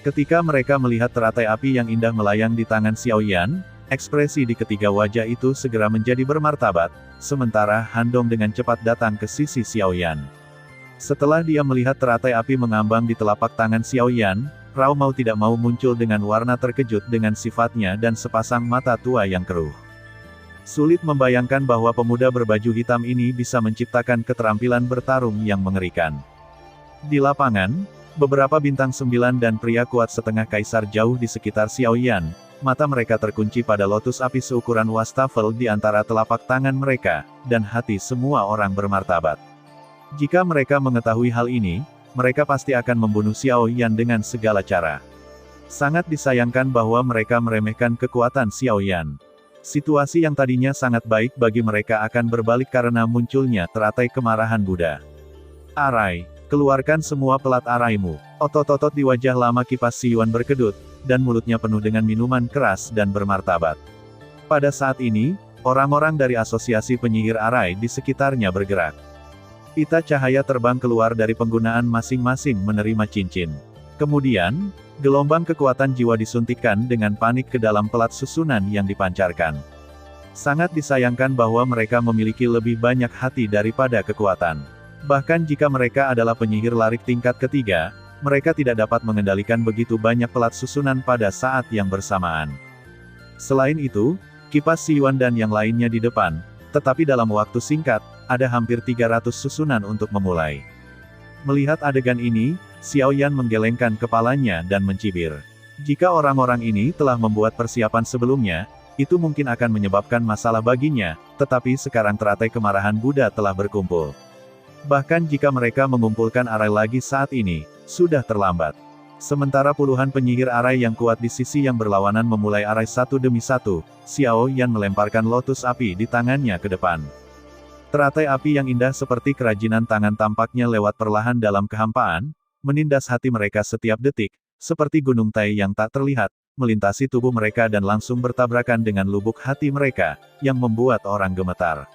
Ketika mereka melihat teratai api yang indah melayang di tangan Xiao Yan, ekspresi di ketiga wajah itu segera menjadi bermartabat, sementara Han Dong dengan cepat datang ke sisi Xiao Yan. Setelah dia melihat teratai api mengambang di telapak tangan Xiao Yan, Rao mau tidak mau muncul dengan warna terkejut dengan sifatnya dan sepasang mata tua yang keruh. Sulit membayangkan bahwa pemuda berbaju hitam ini bisa menciptakan keterampilan bertarung yang mengerikan. Di lapangan, beberapa bintang 9 dan pria kuat setengah kaisar jauh di sekitar Xiao Yan, mata mereka terkunci pada lotus api seukuran wastafel di antara telapak tangan mereka, dan hati semua orang bermartabat. Jika mereka mengetahui hal ini, mereka pasti akan membunuh Xiao Yan dengan segala cara. Sangat disayangkan bahwa mereka meremehkan kekuatan Xiao Yan. Situasi yang tadinya sangat baik bagi mereka akan berbalik karena munculnya teratai kemarahan Buddha. Arai, keluarkan semua pelat araimu. Otot-otot di wajah lama kipas Si Yuan berkedut, dan mulutnya penuh dengan minuman keras dan bermartabat. Pada saat ini, orang-orang dari asosiasi penyihir arai di sekitarnya bergerak. Pita cahaya terbang keluar dari penggunaan masing-masing menerima cincin. Kemudian, gelombang kekuatan jiwa disuntikkan dengan panik ke dalam pelat susunan yang dipancarkan. Sangat disayangkan bahwa mereka memiliki lebih banyak hati daripada kekuatan. Bahkan jika mereka adalah penyihir larik tingkat ketiga, mereka tidak dapat mengendalikan begitu banyak pelat susunan pada saat yang bersamaan. Selain itu, kipas Si Yuan dan yang lainnya di depan, tetapi dalam waktu singkat, ada hampir 300 susunan untuk memulai. Melihat adegan ini, Xiao Yan menggelengkan kepalanya dan mencibir. Jika orang-orang ini telah membuat persiapan sebelumnya, itu mungkin akan menyebabkan masalah baginya, tetapi sekarang teratai kemarahan Buddha telah berkumpul. Bahkan jika mereka mengumpulkan arai lagi saat ini, sudah terlambat. Sementara puluhan penyihir arai yang kuat di sisi yang berlawanan memulai arai satu demi satu, Xiao Yan melemparkan lotus api di tangannya ke depan. Teratai api yang indah seperti kerajinan tangan tampaknya lewat perlahan dalam kehampaan, menindas hati mereka setiap detik, seperti gunung Tai yang tak terlihat, melintasi tubuh mereka dan langsung bertabrakan dengan lubuk hati mereka, yang membuat orang gemetar.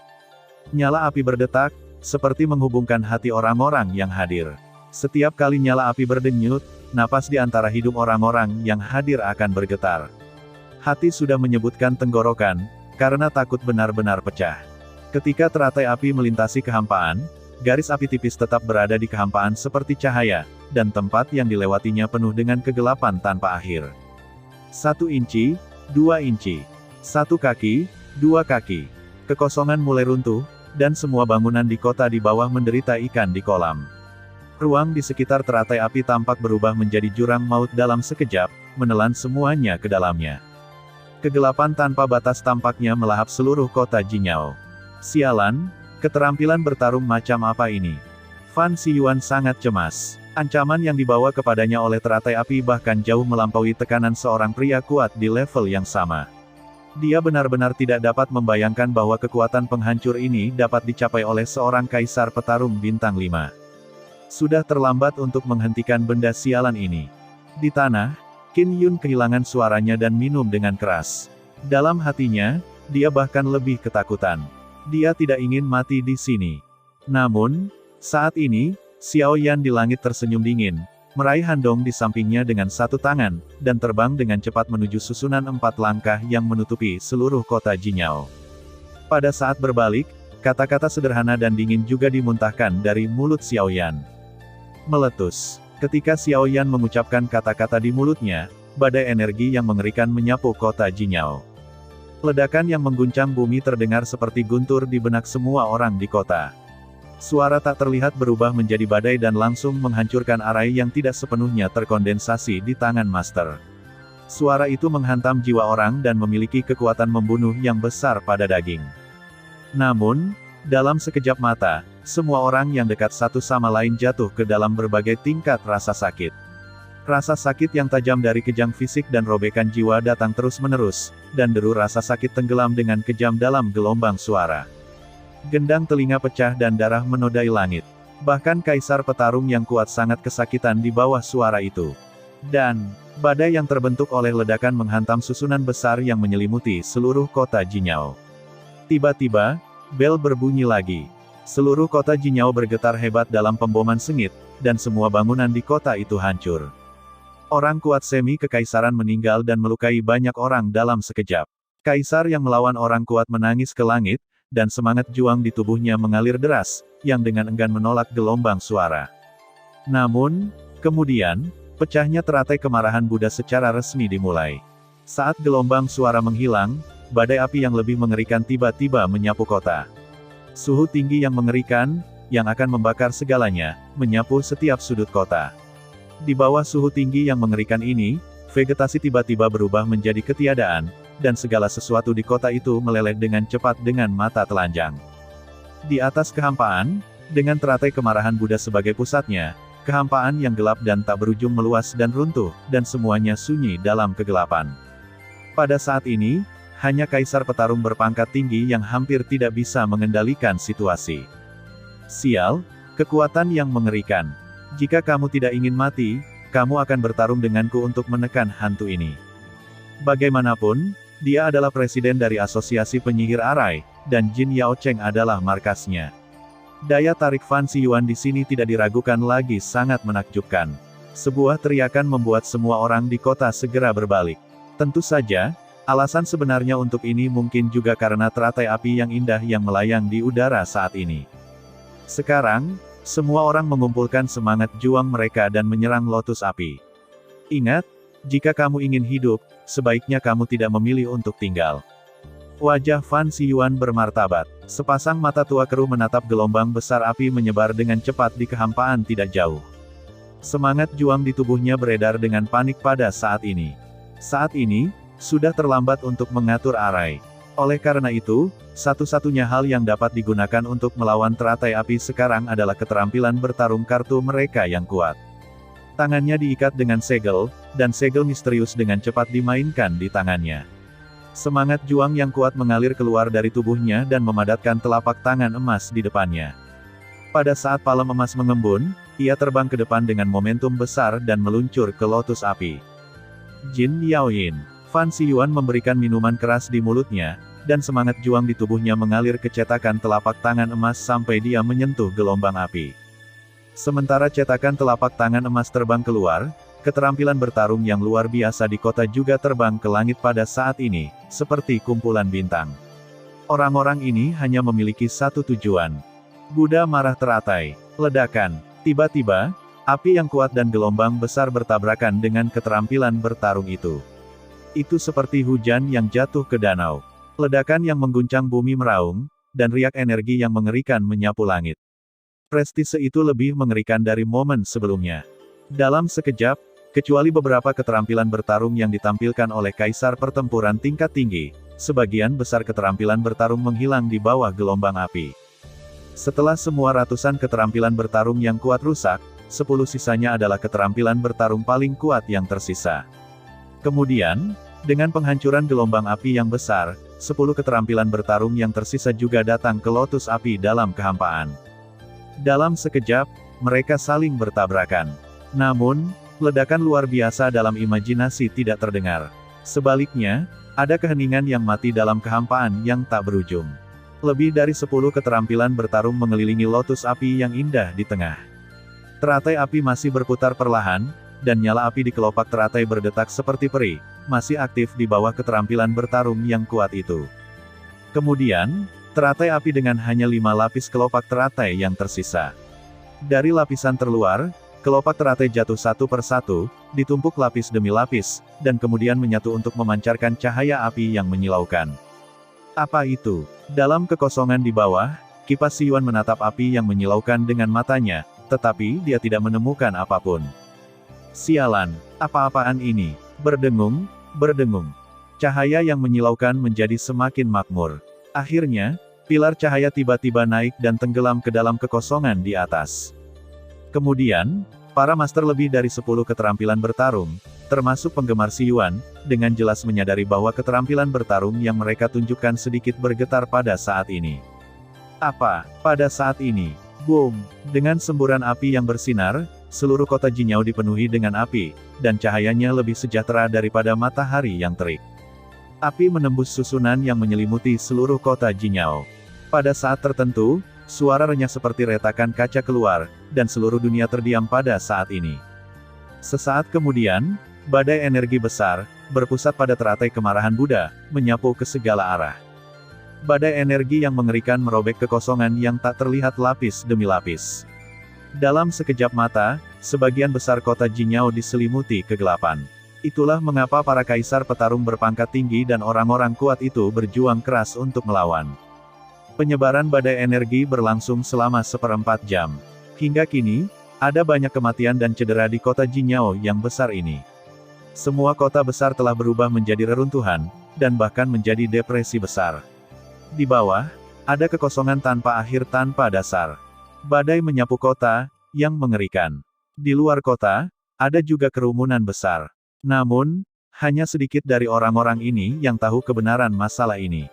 Nyala api berdetak, seperti menghubungkan hati orang-orang yang hadir. Setiap kali nyala api berdenyut, napas di antara hidung orang-orang yang hadir akan bergetar. Hati sudah menyebutkan tenggorokan, karena takut benar-benar pecah. Ketika teratai api melintasi kehampaan, garis api tipis tetap berada di kehampaan seperti cahaya, dan tempat yang dilewatinya penuh dengan kegelapan tanpa akhir. 1 inci, 2 inci, 1 kaki, 2 kaki. Kekosongan mulai runtuh, dan semua bangunan di kota di bawah menderita ikan di kolam. Ruang di sekitar teratai api tampak berubah menjadi jurang maut dalam sekejap, menelan semuanya ke dalamnya. Kegelapan tanpa batas tampaknya melahap seluruh kota Jinyao. Sialan, keterampilan bertarung macam apa ini? Fan Xiyuan sangat cemas. Ancaman yang dibawa kepadanya oleh teratai api bahkan jauh melampaui tekanan seorang pria kuat di level yang sama. Dia benar-benar tidak dapat membayangkan bahwa kekuatan penghancur ini dapat dicapai oleh seorang kaisar petarung bintang 5. Sudah terlambat untuk menghentikan benda sialan ini. Di tanah, Qin Yun kehilangan suaranya dan minum dengan keras. Dalam hatinya, dia bahkan lebih ketakutan. Dia tidak ingin mati di sini. Namun, saat ini, Xiao Yan di langit tersenyum dingin, meraih handong di sampingnya dengan satu tangan, dan terbang dengan cepat menuju susunan 4 langkah yang menutupi seluruh kota Jinyao. Pada saat berbalik, kata-kata sederhana dan dingin juga dimuntahkan dari mulut Xiao Yan. Meletus. Ketika Xiao Yan mengucapkan kata-kata di mulutnya, badai energi yang mengerikan menyapu kota Jinyao. Ledakan yang mengguncang bumi terdengar seperti guntur di benak semua orang di kota. Suara tak terlihat berubah menjadi badai dan langsung menghancurkan arai yang tidak sepenuhnya terkondensasi di tangan Master. Suara itu menghantam jiwa orang dan memiliki kekuatan membunuh yang besar pada daging. Namun, dalam sekejap mata, semua orang yang dekat satu sama lain jatuh ke dalam berbagai tingkat rasa sakit. Rasa sakit yang tajam dari kejang fisik dan robekan jiwa datang terus-menerus, dan deru rasa sakit tenggelam dengan kejam dalam gelombang suara. Gendang telinga pecah dan darah menodai langit. Bahkan kaisar petarung yang kuat sangat kesakitan di bawah suara itu. Dan, badai yang terbentuk oleh ledakan menghantam susunan besar yang menyelimuti seluruh kota Jinyao. Tiba-tiba, bel berbunyi lagi. Seluruh kota Jinyao bergetar hebat dalam pemboman sengit, dan semua bangunan di kota itu hancur. Orang kuat semi kekaisaran meninggal dan melukai banyak orang dalam sekejap. Kaisar yang melawan orang kuat menangis ke langit, dan semangat juang di tubuhnya mengalir deras, yang dengan enggan menolak gelombang suara. Namun, kemudian, pecahnya teratai kemarahan Buddha secara resmi dimulai. Saat gelombang suara menghilang, badai api yang lebih mengerikan tiba-tiba menyapu kota. Suhu tinggi yang mengerikan, yang akan membakar segalanya, menyapu setiap sudut kota. Di bawah suhu tinggi yang mengerikan ini, vegetasi tiba-tiba berubah menjadi ketiadaan, dan segala sesuatu di kota itu meleleh dengan cepat dengan mata telanjang. Di atas kehampaan, dengan teratai kemarahan Buddha sebagai pusatnya, kehampaan yang gelap dan tak berujung meluas dan runtuh, dan semuanya sunyi dalam kegelapan. Pada saat ini, hanya kaisar petarung berpangkat tinggi yang hampir tidak bisa mengendalikan situasi. Sial, kekuatan yang mengerikan. Jika kamu tidak ingin mati, kamu akan bertarung denganku untuk menekan hantu ini. Bagaimanapun, Dia adalah presiden dari Asosiasi Penyihir Arai, dan Jin Yaocheng adalah markasnya. Daya tarik Fan Siyuan di sini tidak diragukan lagi, sangat menakjubkan. Sebuah teriakan membuat semua orang di kota segera berbalik. Tentu saja, alasan sebenarnya untuk ini mungkin juga karena teratai api yang indah yang melayang di udara saat ini. Sekarang, semua orang mengumpulkan semangat juang mereka dan menyerang lotus api. Ingat, jika kamu ingin hidup, sebaiknya kamu tidak memilih untuk tinggal. Wajah Fan Siyuan bermartabat. Sepasang mata tua keruh menatap gelombang besar api menyebar dengan cepat di kehampaan tidak jauh. Semangat juang di tubuhnya beredar dengan panik pada saat ini. Saat ini, sudah terlambat untuk mengatur arai. Oleh karena itu, satu-satunya hal yang dapat digunakan untuk melawan teratai api sekarang adalah keterampilan bertarung kartu mereka yang kuat. Tangannya diikat dengan segel, dan segel misterius dengan cepat dimainkan di tangannya. Semangat juang yang kuat mengalir keluar dari tubuhnya dan memadatkan telapak tangan emas di depannya. Pada saat palem emas mengembun, ia terbang ke depan dengan momentum besar dan meluncur ke lotus api. Jin Yaoyin. Fan Siyuan memberikan minuman keras di mulutnya, dan semangat juang di tubuhnya mengalir ke cetakan telapak tangan emas sampai dia menyentuh gelombang api. Sementara cetakan telapak tangan emas terbang keluar, keterampilan bertarung yang luar biasa di kota juga terbang ke langit pada saat ini, seperti kumpulan bintang. Orang-orang ini hanya memiliki satu tujuan. Buddha marah teratai. Ledakan. Tiba-tiba, api yang kuat dan gelombang besar bertabrakan dengan keterampilan bertarung itu. Itu seperti hujan yang jatuh ke danau. Ledakan yang mengguncang bumi meraung, dan riak energi yang mengerikan menyapu langit. Prestise itu lebih mengerikan dari momen sebelumnya. Dalam sekejap, kecuali beberapa keterampilan bertarung yang ditampilkan oleh kaisar pertempuran tingkat tinggi, sebagian besar keterampilan bertarung menghilang di bawah gelombang api. Setelah semua ratusan keterampilan bertarung yang kuat rusak, 10 sisanya adalah keterampilan bertarung paling kuat yang tersisa. Kemudian, dengan penghancuran gelombang api yang besar, 10 keterampilan bertarung yang tersisa juga datang ke lotus api dalam kehampaan. Dalam sekejap, mereka saling bertabrakan. Namun, ledakan luar biasa dalam imajinasi tidak terdengar. Sebaliknya, ada keheningan yang mati dalam kehampaan yang tak berujung. Lebih dari 10 keterampilan bertarung mengelilingi lotus api yang indah di tengah. Teratai api masih berputar perlahan, dan nyala api di kelopak teratai berdetak seperti peri, masih aktif di bawah keterampilan bertarung yang kuat itu. Kemudian, teratai api dengan hanya 5 lapis kelopak teratai yang tersisa. Dari lapisan terluar, kelopak teratai jatuh satu per satu, ditumpuk lapis demi lapis, dan kemudian menyatu untuk memancarkan cahaya api yang menyilaukan. Apa itu? Dalam kekosongan di bawah, kipas Siyuan menatap api yang menyilaukan dengan matanya, tetapi dia tidak menemukan apapun. Sialan, apa-apaan ini? Berdengung, berdengung. Cahaya yang menyilaukan menjadi semakin makmur. Akhirnya, pilar cahaya tiba-tiba naik dan tenggelam ke dalam kekosongan di atas. Kemudian, para master lebih dari 10 keterampilan bertarung, termasuk penggemar Siyuan, dengan jelas menyadari bahwa keterampilan bertarung yang mereka tunjukkan sedikit bergetar pada saat ini. Apa? Pada saat ini, boom, dengan semburan api yang bersinar, seluruh kota Jinyao dipenuhi dengan api, dan cahayanya lebih sejahtera daripada matahari yang terik. Api menembus susunan yang menyelimuti seluruh kota Jinyao. Pada saat tertentu, suara renyah seperti retakan kaca keluar, dan seluruh dunia terdiam pada saat ini. Sesaat kemudian, badai energi besar, berpusat pada teratai kemarahan Buddha, menyapu ke segala arah. Badai energi yang mengerikan merobek kekosongan yang tak terlihat lapis demi lapis. Dalam sekejap mata, sebagian besar kota Jinyao diselimuti kegelapan. Itulah mengapa para kaisar petarung berpangkat tinggi dan orang-orang kuat itu berjuang keras untuk melawan. Penyebaran badai energi berlangsung selama 1/4 jam. Hingga kini, ada banyak kematian dan cedera di kota Jinyao yang besar ini. Semua kota besar telah berubah menjadi reruntuhan, dan bahkan menjadi depresi besar. Di bawah, ada kekosongan tanpa akhir tanpa dasar. Badai menyapu kota, yang mengerikan. Di luar kota, ada juga kerumunan besar. Namun, hanya sedikit dari orang-orang ini yang tahu kebenaran masalah ini.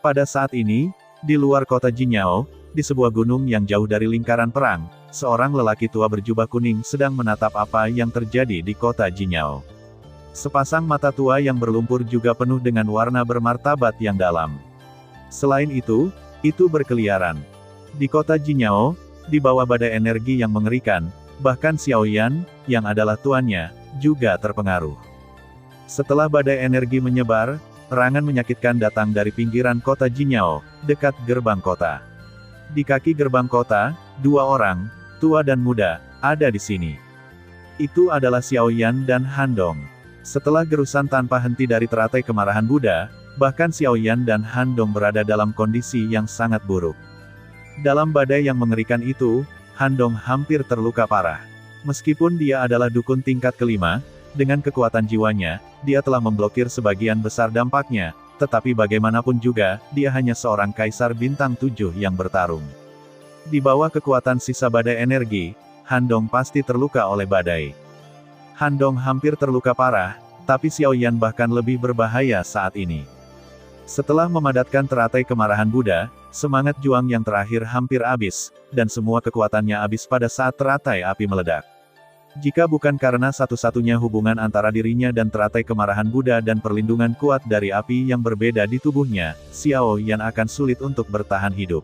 Pada saat ini, di luar kota Jinyao, di sebuah gunung yang jauh dari lingkaran perang, seorang lelaki tua berjubah kuning sedang menatap apa yang terjadi di kota Jinyao. Sepasang mata tua yang berlumpur juga penuh dengan warna bermartabat yang dalam. Selain itu berkeliaran di kota Jinyao, di bawah badai energi yang mengerikan, bahkan Xiaoyan, yang adalah tuannya, juga terpengaruh. Setelah badai energi menyebar, serangan menyakitkan datang dari pinggiran kota Jinyao, dekat gerbang kota. Di kaki gerbang kota, dua orang, tua dan muda, ada di sini. Itu adalah Xiaoyan dan Han Dong. Setelah gerusan tanpa henti dari teratai kemarahan Buddha, bahkan Xiaoyan dan Han Dong berada dalam kondisi yang sangat buruk. Dalam badai yang mengerikan itu, Han Dong hampir terluka parah. Meskipun dia adalah dukun tingkat kelima, dengan kekuatan jiwanya, dia telah memblokir sebagian besar dampaknya, tetapi bagaimanapun juga, dia hanya seorang kaisar bintang 7 yang bertarung. Di bawah kekuatan sisa badai energi, Han Dong pasti terluka oleh badai. Han Dong hampir terluka parah, tapi Xiaoyan bahkan lebih berbahaya saat ini. Setelah memadatkan teratai kemarahan Buddha, semangat juang yang terakhir hampir habis, dan semua kekuatannya habis pada saat teratai api meledak. Jika bukan karena satu-satunya hubungan antara dirinya dan teratai kemarahan Buddha dan perlindungan kuat dari api yang berbeda di tubuhnya, Xiaoyan akan sulit untuk bertahan hidup.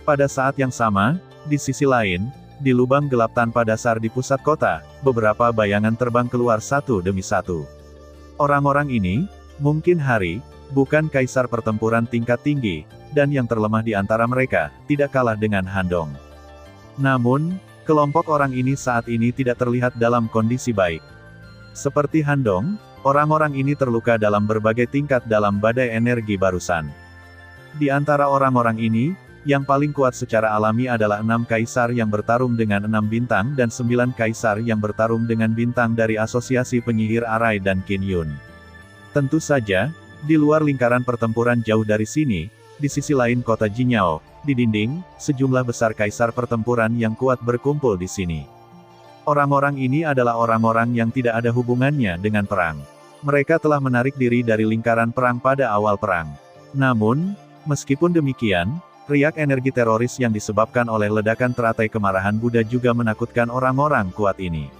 Pada saat yang sama, di sisi lain, di lubang gelap tanpa dasar di pusat kota, beberapa bayangan terbang keluar satu demi satu. Orang-orang ini, mungkin bukan kaisar pertempuran tingkat tinggi, dan yang terlemah di antara mereka, tidak kalah dengan Han Dong. Namun, kelompok orang ini saat ini tidak terlihat dalam kondisi baik. Seperti Han Dong, orang-orang ini terluka dalam berbagai tingkat dalam badai energi barusan. Di antara orang-orang ini, yang paling kuat secara alami adalah 6 kaisar yang bertarung dengan 6 bintang dan 9 kaisar yang bertarung dengan bintang dari Asosiasi Penyihir Arai dan Qin Yun. Tentu saja, di luar lingkaran pertempuran jauh dari sini, di sisi lain kota Jinyao, di dinding, sejumlah besar kaisar pertempuran yang kuat berkumpul di sini. Orang-orang ini adalah orang-orang yang tidak ada hubungannya dengan perang. Mereka telah menarik diri dari lingkaran perang pada awal perang. Namun, meskipun demikian, riak energi teroris yang disebabkan oleh ledakan teratai kemarahan Buddha juga menakutkan orang-orang kuat ini.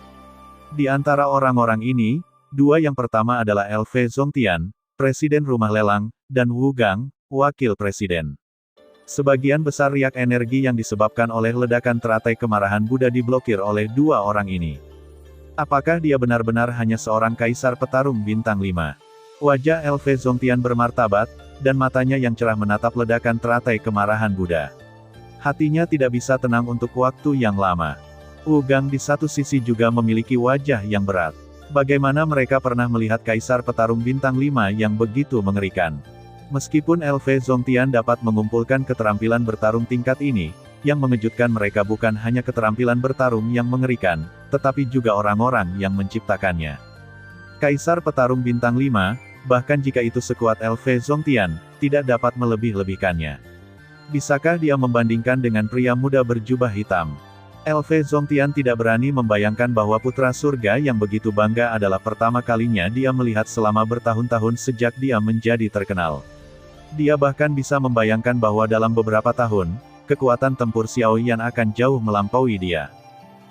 Di antara orang-orang ini, dua yang pertama adalah LV Zongtian, Presiden Rumah Lelang, dan Wu Gang, Wakil Presiden. Sebagian besar riak energi yang disebabkan oleh ledakan teratai kemarahan Buddha diblokir oleh dua orang ini. Apakah dia benar-benar hanya seorang kaisar petarung bintang 5? Wajah LV Zongtian bermartabat, dan matanya yang cerah menatap ledakan teratai kemarahan Buddha. Hatinya tidak bisa tenang untuk waktu yang lama. Wu Gang di satu sisi juga memiliki wajah yang berat. Bagaimana mereka pernah melihat kaisar petarung bintang 5 yang begitu mengerikan? Meskipun LV Zongtian dapat mengumpulkan keterampilan bertarung tingkat ini, yang mengejutkan mereka bukan hanya keterampilan bertarung yang mengerikan, tetapi juga orang-orang yang menciptakannya. Kaisar petarung bintang 5, bahkan jika itu sekuat LV Zongtian, tidak dapat melebih-lebihkannya. Bisakah dia membandingkan dengan pria muda berjubah hitam? LV Zongtian tidak berani membayangkan bahwa putra surga yang begitu bangga adalah pertama kalinya dia melihat selama bertahun-tahun sejak dia menjadi terkenal. Dia bahkan bisa membayangkan bahwa dalam beberapa tahun, kekuatan tempur Xiaoyan akan jauh melampaui dia.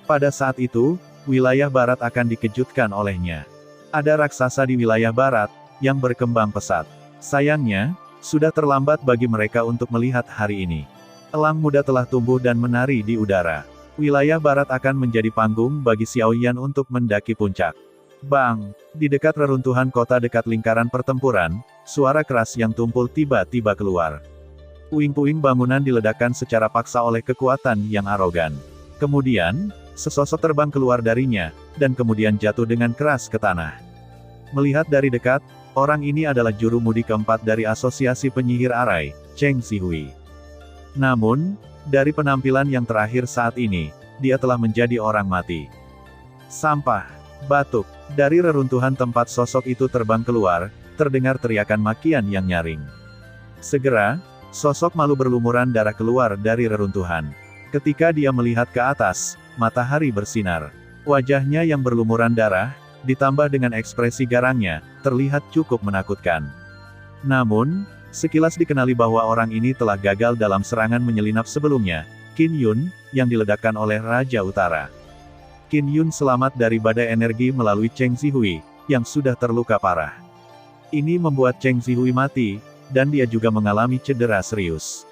Pada saat itu, wilayah barat akan dikejutkan olehnya. Ada raksasa di wilayah barat, yang berkembang pesat. Sayangnya, sudah terlambat bagi mereka untuk melihat hari ini. Elang muda telah tumbuh dan menari di udara. Wilayah barat akan menjadi panggung bagi Xiaoyan untuk mendaki puncak. Bang! Di dekat reruntuhan kota dekat lingkaran pertempuran, suara keras yang tumpul tiba-tiba keluar. Puing-puing bangunan diledakkan secara paksa oleh kekuatan yang arogan. Kemudian, sesosok terbang keluar darinya, dan kemudian jatuh dengan keras ke tanah. Melihat dari dekat, orang ini adalah juru mudi keempat dari Asosiasi Penyihir Arai, Cheng Zihui. Namun, dari penampilan yang terakhir saat ini, dia telah menjadi orang mati. Sampah, batuk, dari reruntuhan tempat sosok itu terbang keluar, terdengar teriakan makian yang nyaring. Segera, sosok malu berlumuran darah keluar dari reruntuhan. Ketika dia melihat ke atas, matahari bersinar. Wajahnya yang berlumuran darah, ditambah dengan ekspresi garangnya, terlihat cukup menakutkan. Namun, sekilas dikenali bahwa orang ini telah gagal dalam serangan menyelinap sebelumnya, Qin Yun, yang diledakkan oleh Raja Utara. Qin Yun selamat dari badai energi melalui Cheng Zihui, yang sudah terluka parah. Ini membuat Cheng Zihui mati, dan dia juga mengalami cedera serius.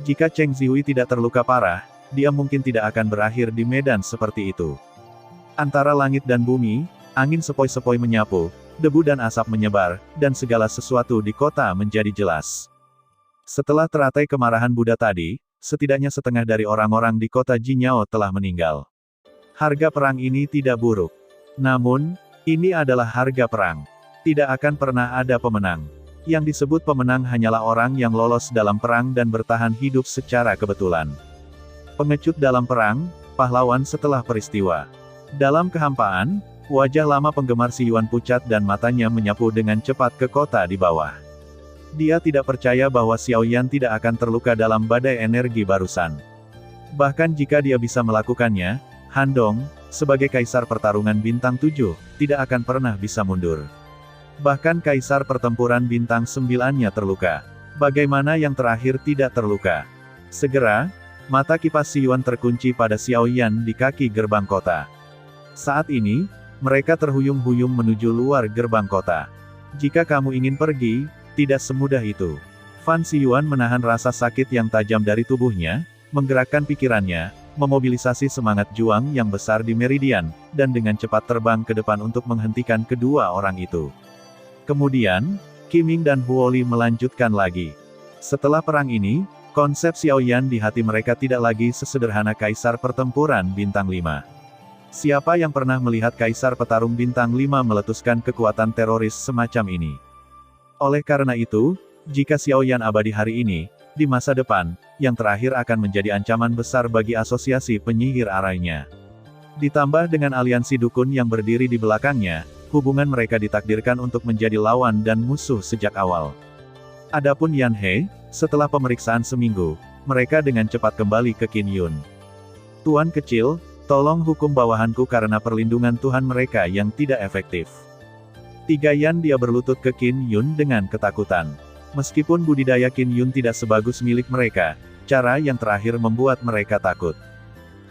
Jika Cheng Zihui tidak terluka parah, dia mungkin tidak akan berakhir di medan seperti itu. Antara langit dan bumi, angin sepoi-sepoi menyapu, debu dan asap menyebar, dan segala sesuatu di kota menjadi jelas. Setelah teratai kemarahan Buddha tadi, setidaknya setengah dari orang-orang di kota Jinyao telah meninggal. Harga perang ini tidak buruk. Namun, ini adalah harga perang. Tidak akan pernah ada pemenang. Yang disebut pemenang hanyalah orang yang lolos dalam perang dan bertahan hidup secara kebetulan. Pengecut dalam perang, pahlawan setelah peristiwa. Dalam kehampaan, wajah lama penggemar Si Yuan pucat dan matanya menyapu dengan cepat ke kota di bawah. Dia tidak percaya bahwa Xiao Yan tidak akan terluka dalam badai energi barusan. Bahkan jika dia bisa melakukannya, Han Dong, sebagai kaisar pertarungan bintang 7, tidak akan pernah bisa mundur. Bahkan kaisar pertempuran bintang 9-nya terluka. Bagaimana yang terakhir tidak terluka? Segera, mata kipas Si Yuan terkunci pada Xiao Yan di kaki gerbang kota. Saat ini, mereka terhuyung-huyung menuju luar gerbang kota. Jika kamu ingin pergi, tidak semudah itu. Fan Xiyuan menahan rasa sakit yang tajam dari tubuhnya, menggerakkan pikirannya, memobilisasi semangat juang yang besar di Meridian, dan dengan cepat terbang ke depan untuk menghentikan kedua orang itu. Kemudian, Qiming dan Huoli melanjutkan lagi. Setelah perang ini, konsep Xiao Yan di hati mereka tidak lagi sesederhana kaisar pertempuran bintang 5. Siapa yang pernah melihat kaisar petarung bintang 5 meletuskan kekuatan teroris semacam ini? Oleh karena itu, jika Xiao Yan abadi hari ini, di masa depan, yang terakhir akan menjadi ancaman besar bagi asosiasi penyihir arainya. Ditambah dengan aliansi dukun yang berdiri di belakangnya, hubungan mereka ditakdirkan untuk menjadi lawan dan musuh sejak awal. Adapun Yan He, setelah pemeriksaan seminggu, mereka dengan cepat kembali ke Qin Yun. Tuan kecil, tolong hukum bawahanku karena perlindungan Tuhan mereka yang tidak efektif. Tiga Yan dia berlutut ke Qin Yun dengan ketakutan. Meskipun budidaya Qin Yun tidak sebagus milik mereka, cara yang terakhir membuat mereka takut.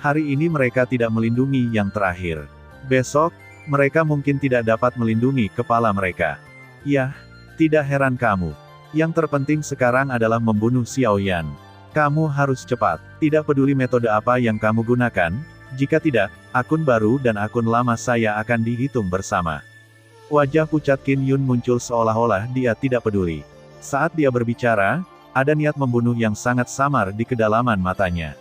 Hari ini mereka tidak melindungi yang terakhir. Besok, mereka mungkin tidak dapat melindungi kepala mereka. Yah, tidak heran kamu. Yang terpenting sekarang adalah membunuh Xiao Yan. Kamu harus cepat. Tidak peduli metode apa yang kamu gunakan, jika tidak, akun baru dan akun lama saya akan dihitung bersama. Wajah pucat Qin Yun muncul seolah-olah dia tidak peduli. Saat dia berbicara, ada niat membunuh yang sangat samar di kedalaman matanya.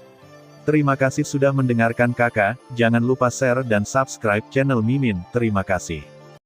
Terima kasih sudah mendengarkan kakak, jangan lupa share dan subscribe channel Mimin, terima kasih.